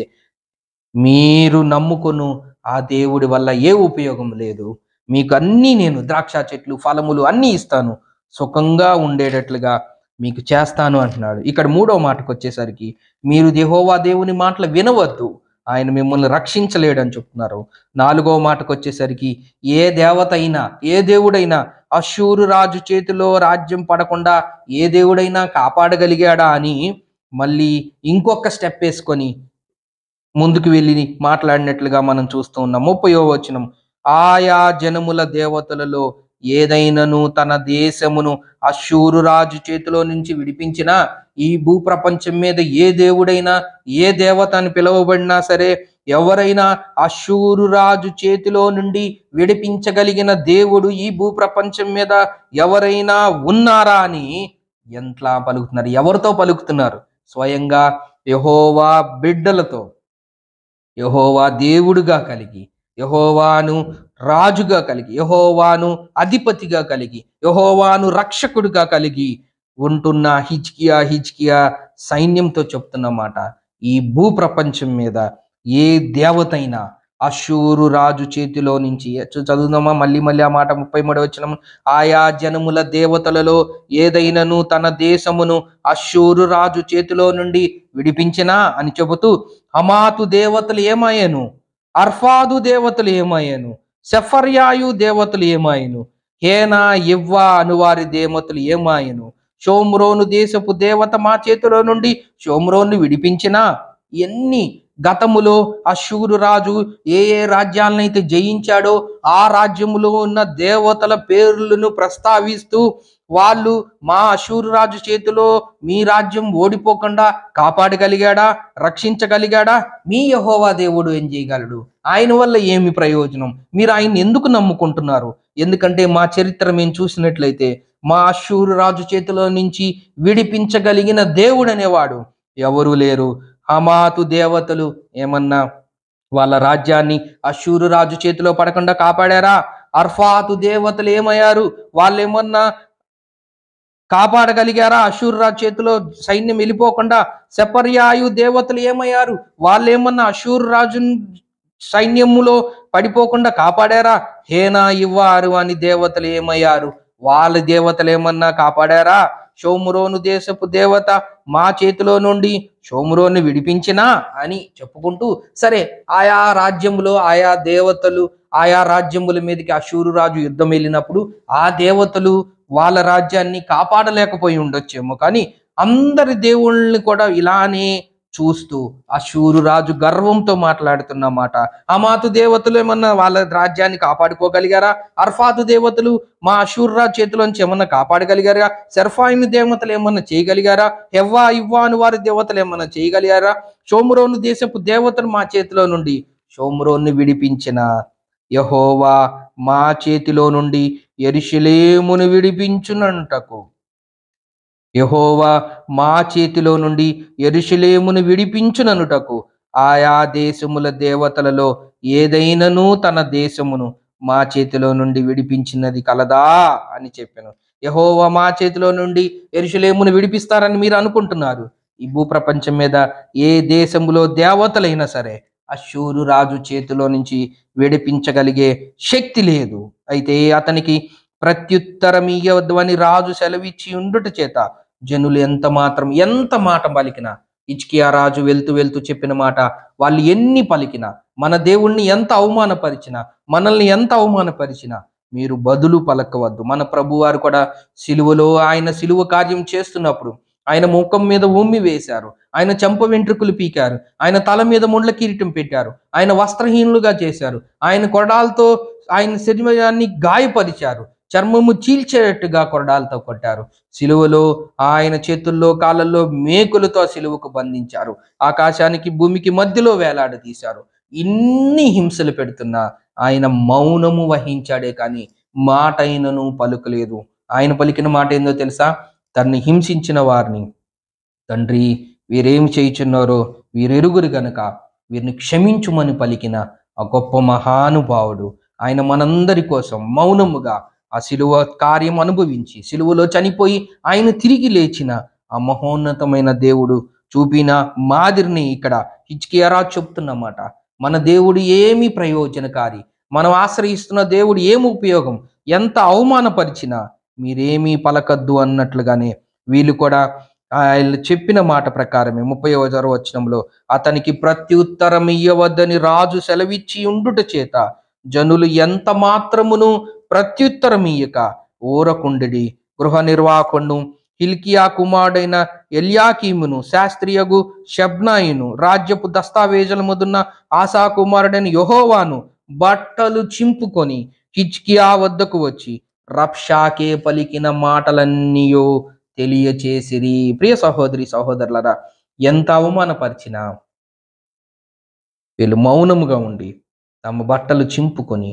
మీరు నమ్ముకొను ఆ దేవుడి వల్ల ఏ ఉపయోగం లేదు, మీకు అన్నీ నేను ద్రాక్ష చెట్లు ఫలములు అన్నీ ఇస్తాను, సుఖంగా ఉండేటట్లుగా మీకు చేస్తాను అంటున్నాడు. ఇక్కడ మూడవ మాటకు వచ్చేసరికి, మీరు యెహోవా దేవుని మాటలు వినవద్దు, ఆయన మిమ్మల్ని రక్షించలేడని చెప్తున్నారు. 4వ మాటకు వచ్చేసరికి, ఏ దేవత అయినా, ఏ దేవుడైనా అష్షూరు రాజు చేతిలో రాజ్యం పడకుండా ఏ దేవుడైనా కాపాడగలిగాడా అని మళ్ళీ ఇంకొక స్టెప్ వేసుకొని ముందుకు వెళ్ళి మాట్లాడినట్లుగా మనం చూస్తూ ఉన్నాం. 30వ వచనం, ఆయా జనముల దేవతలలో ఏదైనను తన దేశమును అష్షూరు రాజు చేతిలో నుంచి విడిపించినా, ఈ భూప్రపంచం మీద ఏ దేవుడైనా, ఏ దేవత అని పిలువబడినా సరే, ఎవరైనా అష్షూరు రాజు చేతిలో నుండి విడిపించగలిగిన దేవుడు ఈ భూప్రపంచం మీద ఎవరైనా ఉన్నారా అని ఎంతలా పలుకుతున్నారు. ఎవరితో పలుకుతున్నారు? స్వయంగా యెహోవా బిడ్డలతో, యెహోవా దేవుడుగా కలిగి, యెహోవాను రాజుగా కలిగి, యెహోవాను అధిపతిగా కలిగి, యెహోవాను రక్షకుడుగా కలిగి ఉంటున్న హిజ్కియా సైన్యంతో చెప్తున్నమాట, ఈ భూప్రపంచం మీద ఏ దేవతైనా అష్షూరు రాజు చేతిలో నుంచి. చదువుదామా మళ్ళీ మళ్ళీ ఆ మాట 33వ వచనం. ఆయా జనముల దేవతలలో ఏదైనను తన దేశమును అష్షూరు రాజు చేతిలో నుండి విడిపించినా అని చెబుతూ, హమాతు దేవతలు ఏమయ్యను, అర్ఫాదు దేవతలు ఏమయ్యను, సెఫర్యాయు దేవతలు ఏమాయను, హేనా ఇవ్వా అనువారి దేవతలు ఏమాయను, షోమ్రోను దేశపు దేవత మా చేతిలో నుండి షోమ్రోను విడిపించినా. ఎన్ని గతములో అష్షూరు రాజు ఏ ఏ రాజ్యాలనైతే జయించాడో ఆ రాజ్యములో ఉన్న దేవతల పేర్లను ప్రస్తావిస్తూ, వాళ్ళు మా అష్షూరు రాజు చేతిలో మీ రాజ్యం ఓడిపోకుండా కాపాడగలిగాడా, రక్షించగలిగాడా? మీ యెహోవా దేవుడు ఏం చేయగలడు? ఆయన వల్ల ఏమి ప్రయోజనం? మీరు ఆయన్ని ఎందుకు నమ్ముకుంటున్నారు? ఎందుకంటే మా చరిత్ర మేము చూసినట్లయితే మా అష్షూరు రాజు చేతిలో నుంచి విడిపించగలిగిన దేవుడు అనేవాడు ఎవరు లేరు. హమాతు దేవతలు ఏమన్నా వాళ్ళ రాజ్యాన్ని అష్షూరు రాజు చేతిలో పడకుండా కాపాడారా? అర్ఫాతు దేవతలు ఏమయ్యారు? వాళ్ళు ఏమన్నా కాపాడగలిగారా అష్షూరు రాజు చేతిలో సైన్యం వెళ్ళిపోకుండా? సెపర్యాయు దేవతలు ఏమయ్యారు? వాళ్ళు ఏమన్నా అష్షూరు రాజు సైన్యములో పడిపోకుండా కాపాడారా? హేనా ఇవ్వారు అని దేవతలు ఏమయ్యారు? వాళ్ళ దేవతలు ఏమన్నా కాపాడారా? షోమ్రోను దేశపు దేవత మా చేతిలో నుండి షోమ్రోను విడిపించినా అని చెప్పుకుంటూ, సరే ఆయా రాజ్యములో ఆయా దేవతలు ఆయా రాజ్యముల మీదకి అష్షూరు రాజు యుద్ధం వెళ్ళినప్పుడు ఆ దేవతలు వాళ్ళ రాజ్యాన్ని కాపాడలేకపోయి ఉండొచ్చేమో, కానీ అందరి దేవుళ్ళని కూడా ఇలానే చూస్తూ అష్షూరు రాజు గర్వంతో మాట్లాడుతున్న మాట. హమాతు దేవతలు ఏమన్నా వాళ్ళ రాజ్యాన్ని కాపాడుకోగలిగారా? అర్ఫాతు దేవతలు మా అష్షూరు రాజు చేతిలోంచి ఏమన్నా కాపాడగలిగారా? సెర్ఫాయిము దేవతలు ఏమన్నా చేయగలిగారా? హెవ్వా ఇవ్వాను వారి దేవతలు ఏమన్నా చేయగలిగారా? షోమ్రోను దేశపు దేవతలు మా చేతిలో నుండి షోమ్రోను విడిపించిన యెహోవా మా చేతిలో నుండి యెరూషలేమును విడిపించునంటకు, యెహోవా మా చేతిలో నుండి యెరూషలేమును విడిపించుననుటకు ఆయా దేశముల దేవతలలో ఏదైనను తన దేశమును మా చేతిలో నుండి విడిపించినది కలదా అని చెప్పాను. యెహోవా మా చేతిలో నుండి యెరూషలేమును విడిపిస్తారని మీరు అనుకుంటున్నారు. ఈ భూప్రపంచం మీద ఏ దేశములో దేవతలైనా సరే అష్షూరు రాజు చేతిలో నుంచి విడిపించగలిగే శక్తి లేదు. అయితే అతనికి ప్రత్యుత్తరమియ్యవద్దు రాజు సెలవిచ్చి ఉండుట చేత జనులు ఎంత మాట పలికినా, హిజ్కియా రాజు వెళ్తూ వెళ్తూ చెప్పిన మాట వాళ్ళు ఎన్ని పలికినా, మన దేవుణ్ణి ఎంత అవమానపరిచినా, మనల్ని ఎంత అవమానపరిచినా మీరు బదులు పలకవద్దు. మన ప్రభువారు కూడా సిలువలో ఆయన సిలువ కార్యం చేస్తున్నప్పుడు ఆయన ముఖం మీద ఉమ్మి వేశారు, ఆయన చెంప వెంట్రుకలు పీకారు, ఆయన తల మీద ముండ్ల కిరీటం పెట్టారు, ఆయన వస్త్రహీనులుగా చేశారు, ఆయన కొరడాలతో ఆయన శరీరాన్ని గాయపరిచారు, చర్మము చీల్చేటట్టుగా కొరడాలతో కొట్టారు. సిలువలో ఆయన చేతుల్లో కాళ్ళల్లో మేకులతో సిలువకు బంధించారు, ఆకాశానికి భూమికి మధ్యలో వేలాడదీశారు. ఇన్ని హింసలు పెడుతున్నా ఆయన మౌనము వహించాడే కానీ మాట అయినను పలుకలేదు. ఆయన పలికిన మాట ఏందో తెలుసా? తన్ని హింసించిన వారిని, తండ్రి వీరేమి చేయుచున్నారో వీరెరుగురు గనుక వీరిని క్షమించుమని పలికిన ఆ గొప్ప మహానుభావుడు ఆయన మనందరి కోసం మౌనముగా ఆ సిలువ కార్యం అనుభవించి సిలువలో చనిపోయి ఆయన తిరిగి లేచిన ఆ మహోన్నతమైన దేవుడు చూపిన మాదిరిని ఇక్కడ హిజ్కియా రాజు చెప్తున్నమాట. మన దేవుడు ఏమి ప్రయోజనకారి, మనం ఆశ్రయిస్తున్న దేవుడు ఏమి ఉపయోగం, ఎంత అవమానపరిచినా మీరేమీ పలకద్దు అన్నట్లుగానే వీళ్ళు కూడా ఆయన చెప్పిన మాట ప్రకారమే 30వ వచనంలో అతనికి ప్రత్యుత్తరం ఇయ్యవద్దని రాజు సెలవిచ్చి ఉండుట చేత జనులు ఎంత మాత్రమును ప్రత్యుత్తరం ఇయ్యక ఊరకుండిడి. గృహ నిర్వాహకును హిల్కియా కుమారుడైన ఎల్యాకీమును, శాస్త్రియగు షెబ్నాయిను, రాజ్యపు దస్తావేజుల ముదున్న ఆసా కుమారుడైన యెహోవాను బట్టలు చింపుకొని హిజ్కియా వద్దకు వచ్చి రబ్షాకే పలికిన మాటలన్నీయో తెలియచేసిరి. ప్రియ సహోదరి సహోదరులరా, ఎంత అవమానపరిచినా వీళ్ళు మౌనముగా ఉండి తమ బట్టలు చింపుకొని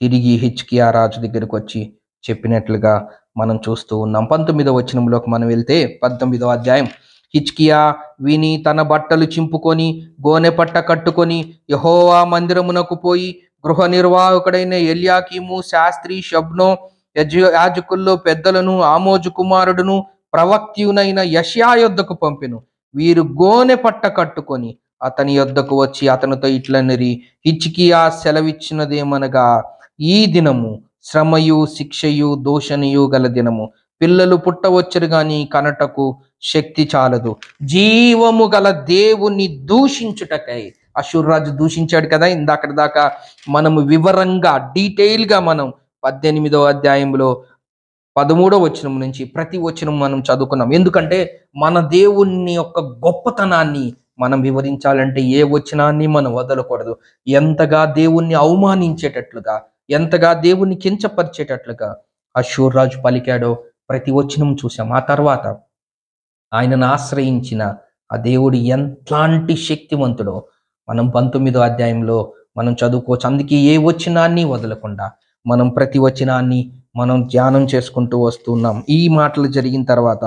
తిరిగి హిజ్కియా రాజు దగ్గరకు వచ్చి చెప్పినట్లుగా మనం చూస్తూ ఉన్నాం. 19వ వచనంలోకి మనం వెళ్తే 19వ అధ్యాయం. హిజ్కియా విని తన బట్టలు చింపుకొని గోనె పట్ట కట్టుకొని యెహోవా మందిరమునకు పోయి గృహ నిర్వాహకుడైన ఎల్యాకీము, శాస్త్రి షెబ్నో, యాజకుల్లో పెద్దలను, ఆమోజు కుమారుడును ప్రవక్త్యునైన యెషయా యొద్దకు పంపెను. వీరు గోనె పట్ట కట్టుకొని అతని యొద్దకు వచ్చి అతనితో ఇట్లనిరి, హిజ్కియా సెలవిచ్చినదేమనగా, ఈ దినము శ్రమయు శిక్షయు దూషణయు గల దినము. పిల్లలు పుట్టవచ్చురు గాని కనటకు శక్తి చాలదు. జీవము గల దేవుణ్ణి దూషించుటకై. అష్షూరు రాజు దూషించాడు కదా, ఇందాక దాకా మనము వివరంగా డీటెయిల్గా మనం 18వ అధ్యాయంలో 13వ వచనం నుంచి ప్రతి వచనం మనం చదువుకున్నాం. ఎందుకంటే మన దేవుని యొక్క గొప్పతనాన్ని మనం వివరించాలంటే ఏ వచనాన్ని మనం వదలకూడదు. ఎంతగా దేవుణ్ణి అవమానించేటట్లుగా, ఎంతగా దేవుణ్ణి కించపరిచేటట్లుగా అష్షూరు రాజు పలికాడో ప్రతి వచనం చూసాం. ఆ తర్వాత ఆయనను ఆశ్రయించిన ఆ దేవుడు ఎంట్లాంటి శక్తివంతుడో మనం 19వ అధ్యాయంలో మనం చదువుకోవచ్చు. అందుకే ఏ వచనాన్ని వదలకుండా మనం ప్రతి వచనాన్ని మనం ధ్యానం చేసుకుంటూ వస్తున్నాం. ఈ మాటలు జరిగిన తర్వాత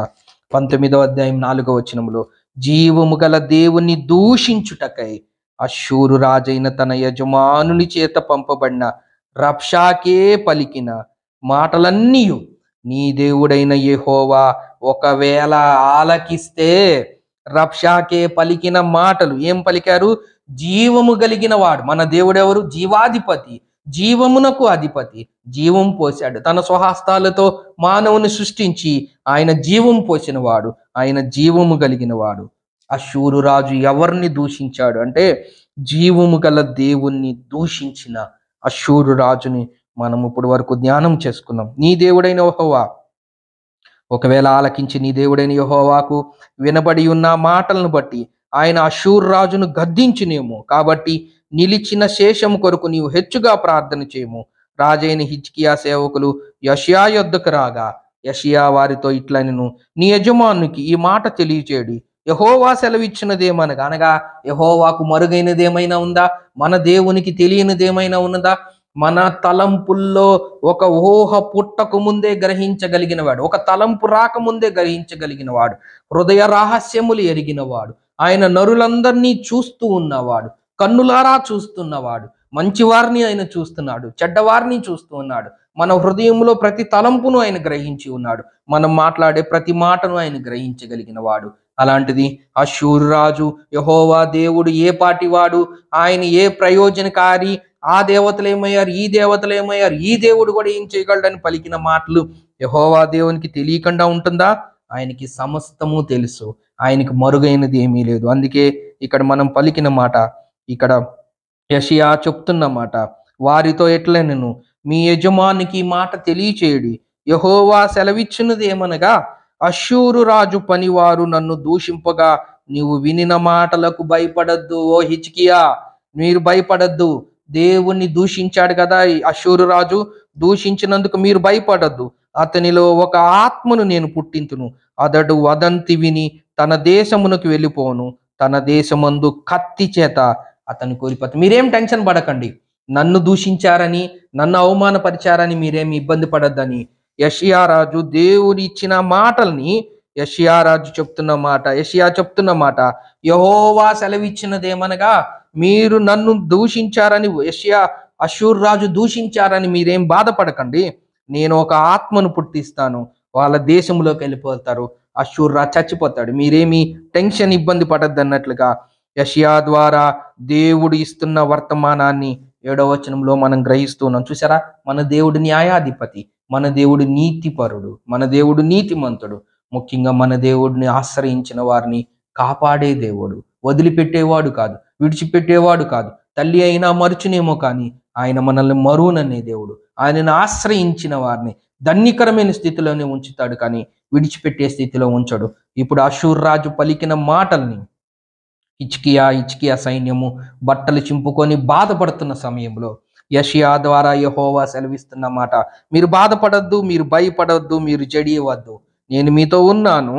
19వ అధ్యాయం 4వ వచనంలో, జీవము గల దేవుని దూషించుటకై అష్షూరు రాజైన తన యజమానుని చేత పంపబడిన రబ్షాకే పలికిన మాటలన్నీ నీ దేవుడైన యెహోవా ఒకవేళ ఆలకిస్తే. రబ్షాకే పలికిన మాటలు ఏం పలికారు? జీవము కలిగిన వాడు. మన దేవుడెవరు? జీవాధిపతి, జీవమునకు అధిపతి. జీవం పోశాడు, తన స్వహస్తాలతో మానవుని సృష్టించి ఆయన జీవం పోసిన వాడు, ఆయన జీవము కలిగిన వాడు. అష్షూరు రాజు ఎవరిని దూషించాడు అంటే, జీవము గల దేవుణ్ణి దూషించిన అష్షూరు రాజుని మనం ఇప్పుడు వరకు ధ్యానం చేసుకున్నాం. నీ దేవుడైన యెహోవా ఒకవేళ ఆలకించి నీ దేవుడైన యెహోవాకు వినబడి ఉన్న మాటలను బట్టి ఆయన అష్షూరు రాజును గద్దించునేమో. కాబట్టి నిలిచిన శేషము కొరకు నీవు హెచ్చుగా ప్రార్థన చేయము. రాజైన హిజ్కియా సేవకులు యెషయా యొద్దకు రాగా యెషయా వారితో ఇట్లనెను, నీ యజమానునికి ఈ మాట తెలియచేయడి. యెహోవా సెలవిచ్చినదేమనగా, అనగా యెహోవాకు మరుగైనదేమైనా ఉందా? మన దేవునికి తెలియనిదేమైనా ఉన్నదా? మన తలంపుల్లో ఒక ఊహ పుట్టక ముందే గ్రహించగలిగిన వాడు, ఒక తలంపు రాకముందే గ్రహించగలిగిన వాడు, హృదయ రహస్యములు ఎరిగిన వాడు, ఆయన నరులందరినీ చూస్తూ ఉన్నవాడు, కన్నులారా చూస్తున్నవాడు. మంచివారిని ఆయన చూస్తున్నాడు, చెడ్డవారిని చూస్తూ ఉన్నాడు. మన హృదయంలో ప్రతి తలంపును ఆయన గ్రహించి ఉన్నాడు. మనం మాట్లాడే ప్రతి మాటను ఆయన గ్రహించగలిగిన వాడు. అలాంటిది అష్షూరు రాజు యెహోవా దేవుడు ఏ పాటివాడు, ఆయన ఏ ప్రయోజనకారి, ఆ దేవతలు ఏమయ్యారు, ఈ దేవతలు ఏమయ్యారు, ఈ దేవుడు కూడా ఏం చేయగలడని పలికిన మాటలు యెహోవా దేవునికి తెలియకుండా ఉంటుందా? ఆయనకి సమస్తము తెలుసు, ఆయనకి మరుగైనది ఏమీ లేదు. అందుకే ఇక్కడ మనం పలికిన మాట, ఇక్కడ యెషయా చెప్తున్న మాట, వారితో ఎట్లనెను, మీ యజమానికి మాట తెలియచేయడి. యెహోవా సెలవిచ్చినది ఏమనగా, అష్షూరు రాజు పనివారు నన్ను దూషింపగా నీవు వినిన మాటలకు భయపడద్దు. ఓ హిజ్కియా, మీరు భయపడద్దు. దేవుణ్ణి దూషించాడు కదా ఈ అష్షూరు రాజు, దూషించినందుకు మీరు భయపడద్దు. అతనిలో ఒక ఆత్మను నేను పుట్టింతును, అతడు వదంతి విని తన దేశమునకు వెళ్ళిపోను, తన దేశమందు కత్తి చేత అతను కోల్పోతే. మీరేం టెన్షన్ పడకండి, నన్ను దూషించారని, నన్ను అవమానపరిచారని మీరేమి ఇబ్బంది పడద్దని యెషయా రాజు దేవుడు ఇచ్చిన మాటల్ని యెషయా చెప్తున్న మాట, యెహోవా సెలవిచ్చినదేమనగా, మీరు నన్ను దూషించారని, అష్షూరు రాజు దూషించారని మీరేం బాధపడకండి. నేను ఒక ఆత్మను పుట్టిస్తాను, వాళ్ళ దేశంలోకి వెళ్ళిపోతారు, అష్షూరు రాజు చచ్చిపోతాడు. మీరేమి టెన్షన్ ఇబ్బంది పడద్దు అన్నట్లుగా యెషయా ద్వారా దేవుడు ఇస్తున్న వర్తమానాన్ని 7వ వచనంలో మనం గ్రహిస్తున్నాం. చూసారా, మన దేవుడు న్యాయాధిపతి, మన దేవుడు నీతిపరుడు, మన దేవుడు నీతిమంతుడు. ముఖ్యంగా మన దేవుడిని ఆశ్రయించిన వారిని కాపాడే దేవుడు, వదిలిపెట్టేవాడు కాదు, విడిచిపెట్టేవాడు కాదు. తల్లి అయినా మరుచునేమో కానీ ఆయన మనల్ని మరువననే దేవుడు. ఆయనను ఆశ్రయించిన వారిని ధన్యకరమైన స్థితిలోనే ఉంచుతాడు, కానీ విడిచిపెట్టే స్థితిలో ఉంచడు. ఇప్పుడు అష్షూరు రాజు పలికిన మాటల్ని హిజ్కియా సైన్యము బట్టలు చింపుకొని బాధపడుతున్న సమయంలో యెషయా ద్వారా యెహోవా సెలవిస్తున్న మాట, మీరు బాధపడద్దు, మీరు భయపడద్దు, మీరు జడియవద్దు, నేను మీతో ఉన్నాను.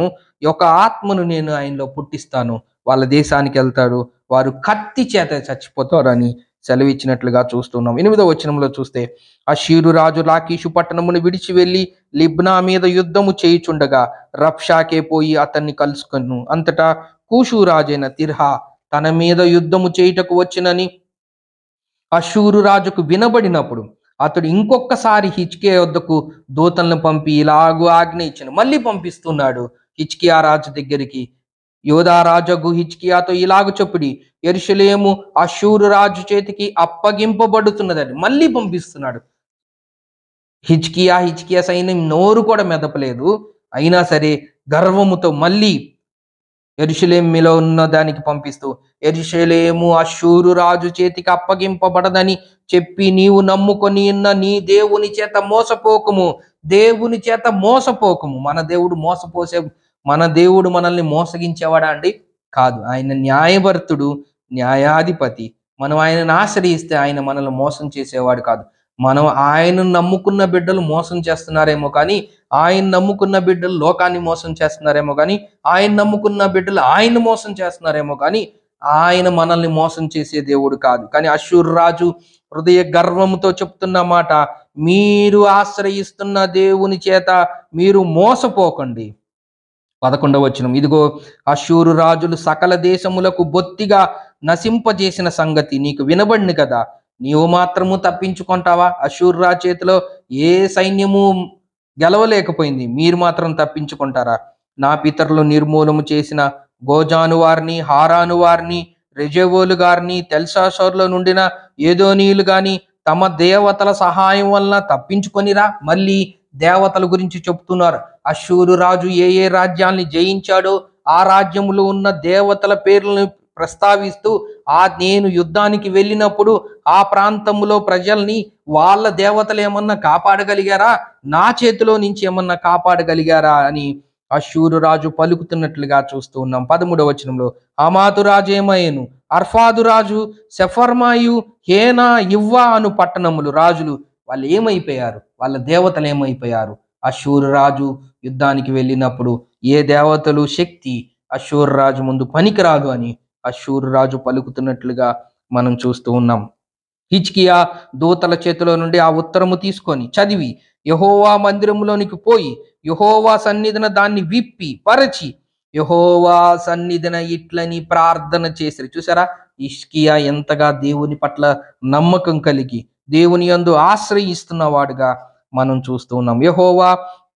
ఒక ఆత్మను నేను ఆయనలో పుట్టిస్తాను, వాళ్ళ దేశానికి వెళ్తారు, వారు కత్తి చేత చచ్చిపోతారని సెలవిచ్చినట్లుగా చూస్తున్నాం. 8వ వచనంలో చూస్తే, అష్షూరు రాజు లాకీషు పట్టణమును విడిచి వెళ్ళి లిబ్నా మీద యుద్ధము చేయుచుండగా రబ్షాకే పోయి అతన్ని కలుసుకొను. అంతటా కూషు రాజైన తిర్హా తన మీద యుద్ధము చేయుటకు వచ్చినని అష్షూరు రాజుకు వినబడినప్పుడు అతడు ఇంకొకసారి హిజ్కియా యొద్దకు దూతలను పంపి ఇలాగూ ఆజ్ఞ ఇచ్చాను. మళ్ళీ పంపిస్తున్నాడు హిజ్కియా రాజు దగ్గరికి, యోధా రాజగు హిజ్కియాతో ఇలాగ చెప్పుడి, యెరూషలేము అష్షూరు రాజు చేతికి అప్పగింపబడుతున్నదని మళ్ళీ పంపిస్తున్నాడు. హిజ్కియా సైన్యం నోరు కూడా మెదపలేదు. అయినా సరే గర్వముతో మళ్ళీ యెరూషలేములో ఉన్న దానికి పంపిస్తూ, యెరూషలేము అష్షూరు రాజు చేతికి అప్పగింపబడదని చెప్పి నీవు నమ్ముకొని ఉన్న నీ దేవుని చేత మోసపోకము. దేవుని చేత మోసపోకము. మన దేవుడు మనల్ని మోసగించేవాడా అండి? కాదు. ఆయన న్యాయభర్తుడు, న్యాయాధిపతి. మనం ఆయనను ఆశ్రయిస్తే ఆయన మనల్ని మోసం చేసేవాడు కాదు. మనం ఆయన నమ్ముకున్న బిడ్డలు మోసం చేస్తున్నారేమో కానీ, ఆయన నమ్ముకున్న బిడ్డలు లోకాన్ని మోసం చేస్తున్నారేమో కానీ, ఆయన నమ్ముకున్న బిడ్డలు ఆయన మోసం చేస్తున్నారేమో కానీ, ఆయన మనల్ని మోసం చేసే దేవుడు కాదు. కానీ అష్షూరు రాజు హృదయ గర్వముతో చెప్తున్న మాట, మీరు ఆశ్రయిస్తున్న దేవుని చేత మీరు మోసపోకండి. 11వ వచనం, ఇదిగో అష్షూరు రాజులు సకల దేశములకు బొత్తిగా నశింపజేసిన సంగతి నీకు వినబడింది కదా, నీవు మాత్రము తప్పించుకుంటావా? అష్షూరు రాజు చేతిలో ఏ సైన్యము గెలవలేకపోయింది, మీరు మాత్రం తప్పించుకుంటారా? నా పితరులు నిర్మూలము చేసిన గోజాను వారిని, హారాను వారిని, రెజెవోలు గారిని, తెల్సాషోర్లో నుండిన ఏదోనీయులు గాని తమ దేవతల సహాయం వలన తప్పించుకొనిరా. మళ్ళీ దేవతల గురించి చెప్తున్నారు. అష్షూరు రాజు ఏ రాజ్యాల్ని జయించాడో ఆ రాజ్యములో ఉన్న దేవతల పేర్లను ప్రస్తావిస్తూ, నేను యుద్ధానికి వెళ్ళినప్పుడు ఆ ప్రాంతంలో ప్రజల్ని వాళ్ళ దేవతలు ఏమన్నా కాపాడగలిగారా, నా చేతిలో నుంచి ఏమన్నా కాపాడగలిగారా అని అష్షూరు రాజు పలుకుతున్నట్లుగా చూస్తూ ఉన్నాం. 13వ వచనంలో, హమాతు రాజు ఏమయ్యను, అర్ఫాదు రాజు, సెఫర్మాయు, హేనా, ఇవ్వా అను పట్టణములు రాజులు వాళ్ళు ఏమైపోయారు? వాళ్ళ దేవతలు ఏమైపోయారు? అష్షూరు రాజు యుద్ధానికి వెళ్ళినప్పుడు ఏ దేవతలు శక్తి అష్షూరు రాజు ముందు పనికిరాదు అని అష్షూరు రాజు పలుకుతున్నట్లుగా మనం చూస్తూ ఉన్నాం. హిజ్కియా దూతల చేతిలో నుండి ఆ ఉత్తరము తీసుకొని చదివి యెహోవా మందిరంలోనికి పోయి యెహోవా సన్నిధిన దాన్ని విప్పి పరచి యెహోవా సన్నిధిన ఇట్లని ప్రార్థన చేసిరి. చూసారా, హిజ్కియా ఎంతగా దేవుని పట్ల నమ్మకం కలిగి దేవుని యందు ఆశ్రయిస్తున్న వాడుగా మనం చూస్తూ ఉన్నాం. యెహోవా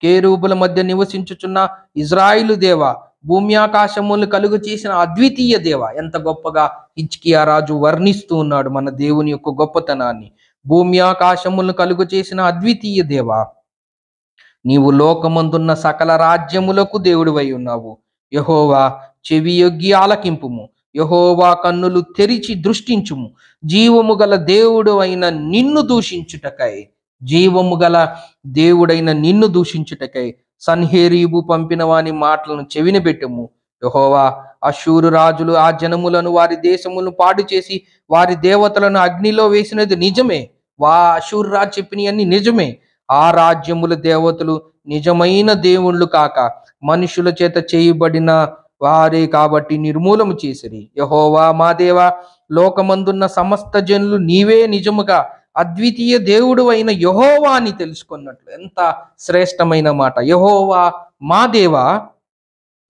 కేరూబుల మధ్య నివసించుచున్న ఇజ్రాయిలు దేవ, భూమి ఆకాశములను కలుగు చేసిన అద్వితీయ దేవ. ఎంత గొప్పగా హిజ్కియా రాజు వర్ణిస్తూ ఉన్నాడు మన దేవుని యొక్క గొప్పతనాన్ని. భూమి ఆకాశములను కలుగు చేసిన అద్వితీయ దేవ, నీవు లోకమందున్న సకల రాజ్యములకు దేవుడివై ఉన్నావు. యెహోవా చెవియొగ్గి ఆలకింపుము, యెహోవా కన్నులు తెరిచి దృష్టించుము. జీవము గల దేవుడు అయిన నిన్ను దూషించుటకై, జీవము గల దేవుడైన నిన్ను దూషించుటకై సన్హేరీబు పంపిన వాని మాటలను చెవిన పెట్టము. యెహోవా అష్షూరు రాజులు ఆ జనములను వారి దేశములను పాడు చేసి వారి దేవతలను అగ్నిలో వేసినది నిజమే. అష్షూరు రాజు చెప్పినవన్నీ నిజమే. ఆ రాజ్యముల దేవతలు నిజమైన దేవుళ్ళు కాక మనుషుల చేత చేయబడిన వారే కాబట్టి నిర్మూలము చేసిరి. యెహోవా మా దేవా, లోకమందున్న సమస్త జనులు నీవే నిజముగా అద్వితీయ దేవుడు అయిన యెహోవా అని తెలుసుకున్నట్లు. ఎంత శ్రేష్టమైన మాట. యెహోవా మా దేవా,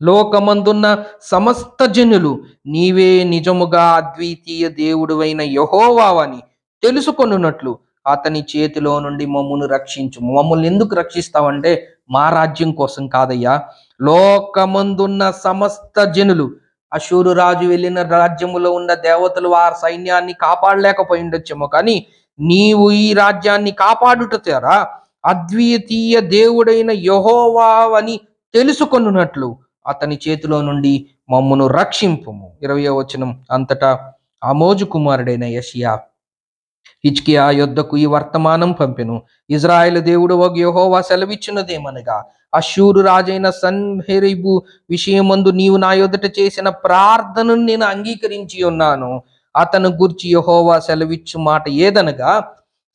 లోకమందున్న సమస్త జనులు నీవే నిజముగా అద్వితీయ దేవుడు అయిన యెహోవా అని తెలుసుకొనున్నట్లు అతని చేతిలో నుండి మమ్మల్ని రక్షించు. మమ్మల్ని ఎందుకు రక్షిస్తావంటే మా రాజ్యం కోసం కాదయ్యా, లోకమందున్న సమస్త జనులు, అష్షూరు రాజు వెళ్ళిన రాజ్యములో ఉన్న దేవతలు ఆ సైన్యాన్ని కాపాడలేకపోయి ఉండొచ్చేమో, కానీ నీవు ఈ రాజ్యాన్ని కాపాడుట ద్వారా అద్వితీయ దేవుడైన యెహోవా అని తెలుసుకొనున్నట్లు అతని చేతిలో నుండి మమ్మను రక్షింపుము. 20వ వచనం, అంతటా ఆమోజు కుమారుడైన యెషయా హిజ్కియా యొద్దకు ఈ వర్తమానం పంపెను. ఇజ్రాయేలు దేవుడు ఒక యెహోవా సెలవిచ్చినదేమనగా, అష్షూరు రాజైన సన్హెరీబు విషయమందు నీవు నా యొద్దట చేసిన ప్రార్థనను నేను అంగీకరించి ఉన్నాను. అతను గూర్చి యెహోవా సెలవిచ్చు మాట ఏదనగా,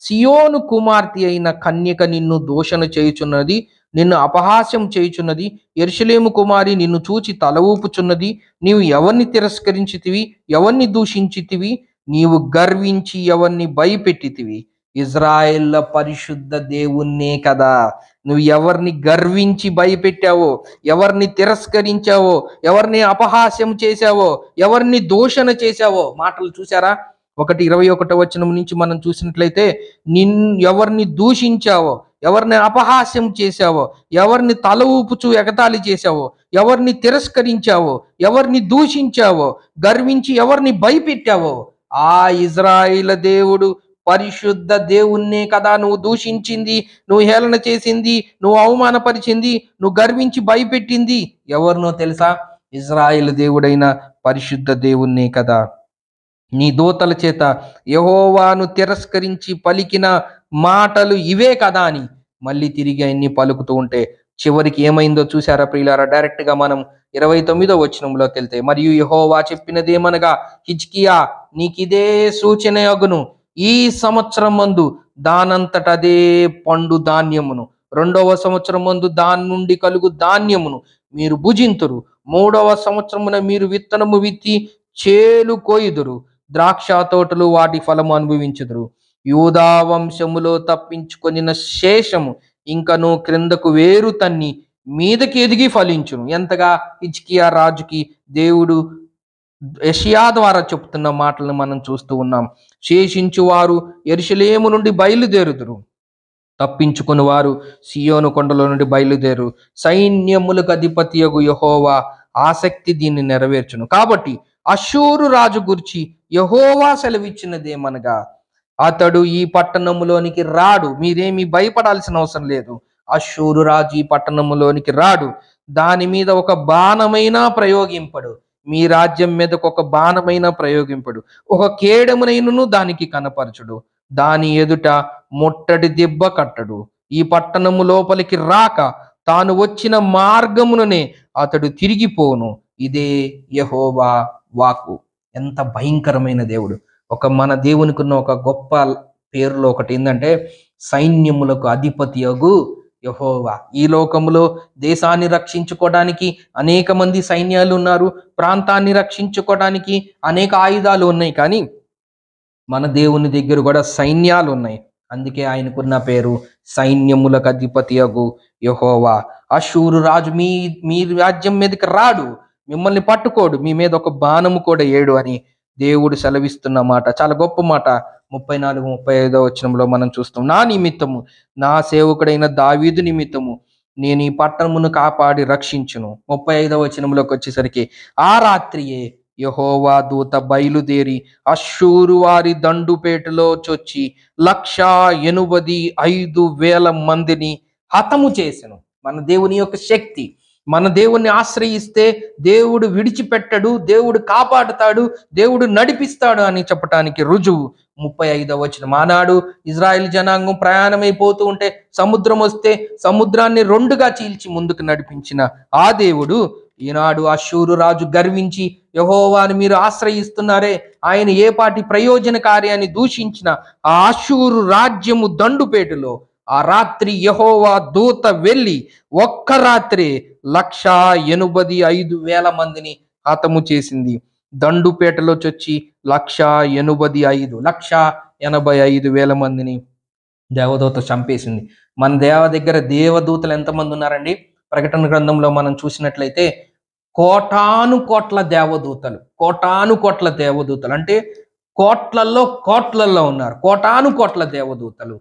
సియోను కుమార్తె అయిన కన్యక నిన్ను దూషణ చేయుచున్నది, నిన్ను అపహాస్యం చేయుచున్నది. యెరూషలేము కుమారి నిన్ను చూచి తల ఊపుచున్నది. నీవు ఎవరిని తిరస్కరించితివి, ఎవరిని దూషించితివి? నీవు గర్వించి ఎవరిని భయపెట్టితివి? ఇజ్రాయేళ్ల పరిశుద్ధ దేవుణ్ణే కదా. నువ్వు ఎవరిని గర్వించి భయపెట్టావో, ఎవరిని తిరస్కరించావో, ఎవరిని అపహాస్యం చేశావో, ఎవరిని దూషణ చేశావో, మాటలు చూసారా? 1:21 నుంచి మనం చూసినట్లయితే, ఎవరిని దూషించావో, ఎవరిని అపహాస్యం చేశావో, ఎవరిని తల ఊపుచూ ఎగతాళి చేశావో, ఎవరిని తిరస్కరించావో, ఎవరిని దూషించావో, గర్వించి ఎవరిని భయపెట్టావో, ఆ ఇజ్రాయిల్ దేవుడు పరిశుద్ధ దేవుణ్ణే కదా నువ్వు దూషించింది, నువ్వు హేళన చేసింది, నువ్వు అవమానపరిచింది, నువ్వు గర్వించి భయపెట్టింది ఎవరినో తెలుసా? ఇజ్రాయిల్ దేవుడైన పరిశుద్ధ దేవుణ్ణే కదా. నీ దూతల చేత యెహోవాను తిరస్కరించి పలికిన మాటలు ఇవే కదా అని మళ్ళీ తిరిగి ఆయన్ని పలుకుతూ ఉంటే చివరికి ఏమైందో చూసారా ప్రియులారా? డైరెక్ట్ గా మనం 29వ వచనంలోకి వెళ్తే, మరియు యెహోవా చెప్పినదేమనగా, హిజ్కియా, నీకిదే సూచన యగును, ఈ సంవత్సరం మందు దానంతట అదే పండు ధాన్యమును, 2వ సంవత్సరం మందు దాని నుండి కలుగు ధాన్యమును మీరు భుజింతురు, 3వ సంవత్సరమున మీరు విత్తనము విత్తి చేలు కోయుదురు, ద్రాక్ష తోటలు వాటి ఫలము అనుభవించుదురు. యూదా వంశములో తప్పించుకొనిన శేషము ఇంకను క్రిందకు వేరు తన్ని మీదకి ఎదిగి ఫలించును. ఎంతగా హిజ్కియా రాజుకి దేవుడు యెషయా ద్వారా చెప్తున్న మాటలను మనం చూస్తూ ఉన్నాం. శేషించు వారు యెరూషలేము నుండి బయలుదేరుదురు, తప్పించుకుని వారు సియోను కొండలో నుండి బయలుదేరు. సైన్యములకు అధిపతియగు యెహోవా ఆసక్తి దీన్ని నెరవేర్చును. కాబట్టి అష్షూరు రాజు గురించి యెహోవా సెలవిచ్చినదేమనగా, అతడు ఈ పట్టణములోనికి రాడు. మీరేమీ భయపడాల్సిన అవసరం లేదు. అష్షూరు రాజు ఈ పట్టణములోనికి రాడు. దాని మీద ఒక బాణమైనా ప్రయోగింపడు. మీ రాజ్యం మీదకు ఒక బాణమైనా ప్రయోగింపడు. ఒక కేడమునైనను దానికి కనపరచుడు. దాని ఎదుట ముట్టడి దెబ్బ కట్టడు. ఈ పట్టణము లోపలికి రాక తాను వచ్చిన మార్గముననే అతడు తిరిగిపోను. ఇదే యెహోవా వాక్కు. ఎంత భయంకరమైన దేవుడు! మన దేవునికి ఉన్న ఒక గొప్ప పేరులో ఒకటి ఏంటంటే, సైన్యములకు అధిపతియగు యెహోవా. ఈ లోకములో దేశాన్ని రక్షించుకోవడానికి అనేక మంది సైన్యాలు ఉన్నారు, ప్రాంతాన్ని రక్షించుకోవడానికి అనేక ఆయుధాలు ఉన్నాయి, కానీ మన దేవుని దగ్గర కూడా సైన్యాలు ఉన్నాయి. అందుకే ఆయనకున్న పేరు సైన్యములకు అధిపతియగు యెహోవా. అష్షూరు రాజు మీ రాజ్యం మీదకి రాడు, మిమ్మల్ని పట్టుకోడు, మీ మీద ఒక బాణము కూడా ఏడు అని దేవుడు సెలవిస్తున్న మాట చాలా గొప్ప మాట. 34, 35వ వచనంలో మనం చూస్తాం. నా నిమిత్తము, నా సేవకుడైన దావీదు నిమిత్తము నేను ఈ పట్టణమును కాపాడి రక్షించును. 35వ వచనంలోకి వచ్చేసరికి, ఆ రాత్రియే యెహోవా దూత బయలుదేరి అష్షూరు వారి దండుపేటలో చొచ్చి 185,000 మందిని హతము చేసెను. మన దేవుని యొక్క శక్తి. మన దేవుణ్ణి ఆశ్రయిస్తే దేవుడు విడిచిపెట్టడు, దేవుడు కాపాడుతాడు, దేవుడు నడిపిస్తాడు అని చెప్పటానికి రుజువు 35వ వచనం. ఆనాడు ఇజ్రాయెల్ జనాంగం ప్రయాణమైపోతూ ఉంటే సముద్రం వస్తే సముద్రాన్ని 2గా చీల్చి ముందుకు నడిపించిన ఆ దేవుడు ఈనాడు అష్షూరు రాజు గర్వించి, యెహోవాను మీరు ఆశ్రయిస్తున్నారే, ఆయన ఏ పాటి ప్రయోజనకారి అని దూషించిన ఆ అష్షూరు రాజ్యము దండుపేటలో ఆ రాత్రి యెహోవా దూత వెళ్ళి ఒక్క రాత్రి 185,000 మందిని హతము చేసింది. దండుపేటలో చొచ్చి 185,000 మందిని దేవదూత చంపేసింది. మన దగ్గర దేవదూతలు ఎంతమంది ఉన్నారండి? ప్రకటన గ్రంథంలో మనం చూసినట్లయితే కోటాను కోట్ల దేవదూతలు అంటే కోట్లల్లో ఉన్నారు. కోటాను కోట్ల దేవదూతలు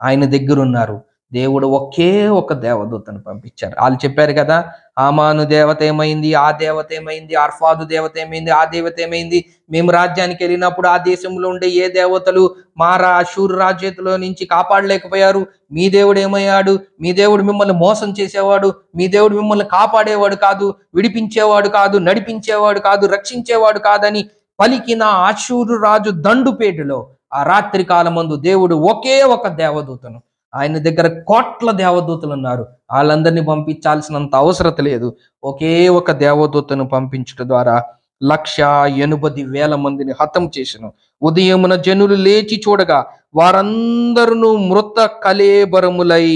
ఆయన దగ్గర ఉన్నారు. దేవుడు ఒకే ఒక దేవదూతను పంపించారు. వాళ్ళు చెప్పారు కదా, ఆమాను దేవత ఏమైంది, ఆ దేవత ఏమైంది, అర్ఫాదు దేవత ఏమైంది, ఆ దేవత ఏమైంది, మేము రాజ్యానికి వెళ్ళినప్పుడు ఆ దేశంలో ఉండే ఏ దేవతలు మా అష్షూరు రాజ్యతలో నుంచి కాపాడలేకపోయారు, మీ దేవుడు ఏమయ్యాడు, మీ దేవుడు మిమ్మల్ని మోసం చేసేవాడు, మీ దేవుడు మిమ్మల్ని కాపాడేవాడు కాదు, విడిపించేవాడు కాదు, నడిపించేవాడు కాదు, రక్షించేవాడు కాదని పలికిన అష్షూరు రాజు దండుపేటలో ఆ రాత్రి కాలమందు దేవుడు ఒకే ఒక దేవదూతను, ఆయన దగ్గర కోట్ల దేవదూతలు ఉన్నారు, వాళ్ళందరినీ పంపించాల్సినంత అవసరం లేదు. ఒకే ఒక దేవదూతను పంపించడం ద్వారా 180,000 మందిని హతం చేసెను. ఉదయమున జనులు లేచి చూడగా వారందరూ మృత కళేబరములై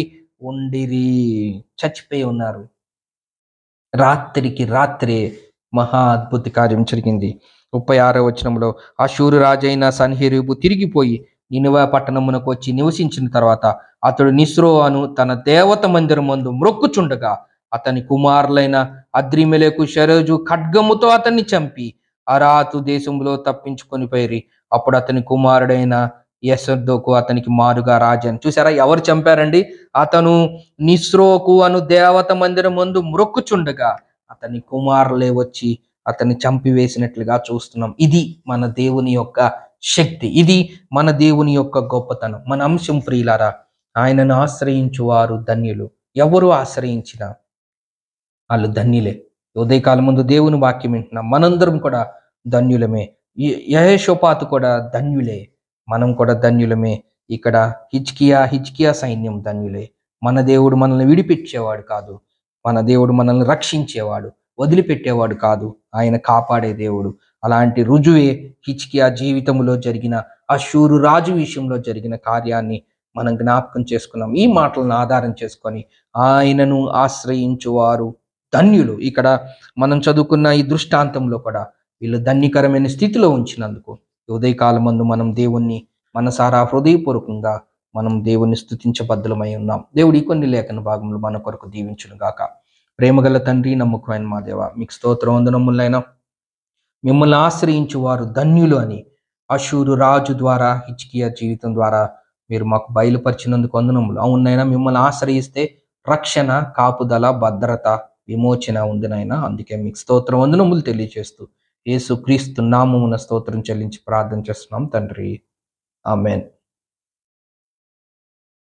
ఉండిరి. చచ్చిపోయి ఉన్నారు. రాత్రికి రాత్రే మహా అద్భుత కార్యం జరిగింది. 36వ వచనంలో, అష్షూరు రాజైన సన్హెరీబు తిరిగిపోయి నినివే పట్టణమునకు వచ్చి నివసించిన తర్వాత అతడు నిస్రోను తన దేవత మందిరమందు మ్రొక్కుచుండగా అతని కుమారులైన అద్రిమెలెకు, షెరెజు ఖడ్గముతో అతన్ని చంపి అరాతు దేశంలో తప్పించుకొని పోయి అప్పుడు అతని కుమారుడైన యశోద్దకు అతనికి మారుగా రాజాను. చూసారా ఎవరు చంపారండి? అతను నిస్రోకు అను దేవత మందిరం ముందు మ్రొక్కుచుండగా అతని కుమారులే వచ్చి అతన్ని చంపివేసినట్లుగా చూస్తున్నాం. ఇది మన దేవుని యొక్క శక్తి, ఇది మన దేవుని యొక్క గొప్పతనం. మన అంశం ప్రియులారా, ఆయనను ఆశ్రయించువారు ధన్యులు. ఎవరు ఆశ్రయించినా వాళ్ళు ధన్యులే. ఉదయకాలం ముందు దేవుని వాక్యం వింటున్నాం, మనందరం కూడా ధన్యులమే. యెహోషాపాతు కూడా ధన్యులే, మనం కూడా ధన్యులమే. ఇక్కడ హిజ్కియా సైన్యం ధన్యులే. మన దేవుడు మనల్ని విడిపించేవాడు కాదు, మన దేవుడు మనల్ని రక్షించేవాడు, వదిలిపెట్టేవాడు కాదు, ఆయన కాపాడే దేవుడు. అలాంటి రుజువే హిజ్కియా జీవితంలో జరిగిన అష్షూరు రాజు విషయంలో జరిగిన కార్యాన్ని మనం జ్ఞాపకం చేసుకున్నాం. ఈ మాటలను ఆధారం చేసుకొని ఆయనను ఆశ్రయించువారు ధన్యులు. ఇక్కడ మనం చదువుకున్న ఈ దృష్టాంతంలో కూడా వీళ్ళు ధన్యకరమైన స్థితిలో ఉంచినందుకు ఉదయకాలం మందు మనం దేవుణ్ణి మనసారా హృదయపూర్వకంగా మనం దేవుణ్ణి స్తుతించబద్ధులమై ఉన్నాం. దేవుడి కొన్ని లేఖన భాగంలో మన కొరకు దీవించును గాక. ప్రేమగల తండ్రి, నమ్మకమైన మా దేవ, మీకు స్తోత్రం వందనములైనా. మిమ్మల్ని ఆశ్రయించు వారు ధన్యులు అని అష్షూరు రాజు ద్వారా హిజ్కియా జీవితం ద్వారా మీరు మాకు బయలుపరిచినందుకు వందనములు. అవునైనా మిమ్మల్ని ఆశ్రయిస్తే రక్షణ, కాపుదల, భద్రత, విమోచన ఉందినైనా. అందుకే మీకు స్తోత్రం వందనములు తెలియజేస్తూ యేసు క్రీస్తు నామమున స్తోత్రం చెల్లించి ప్రార్థన చేస్తున్నాం తండ్రి. ఆమేన్.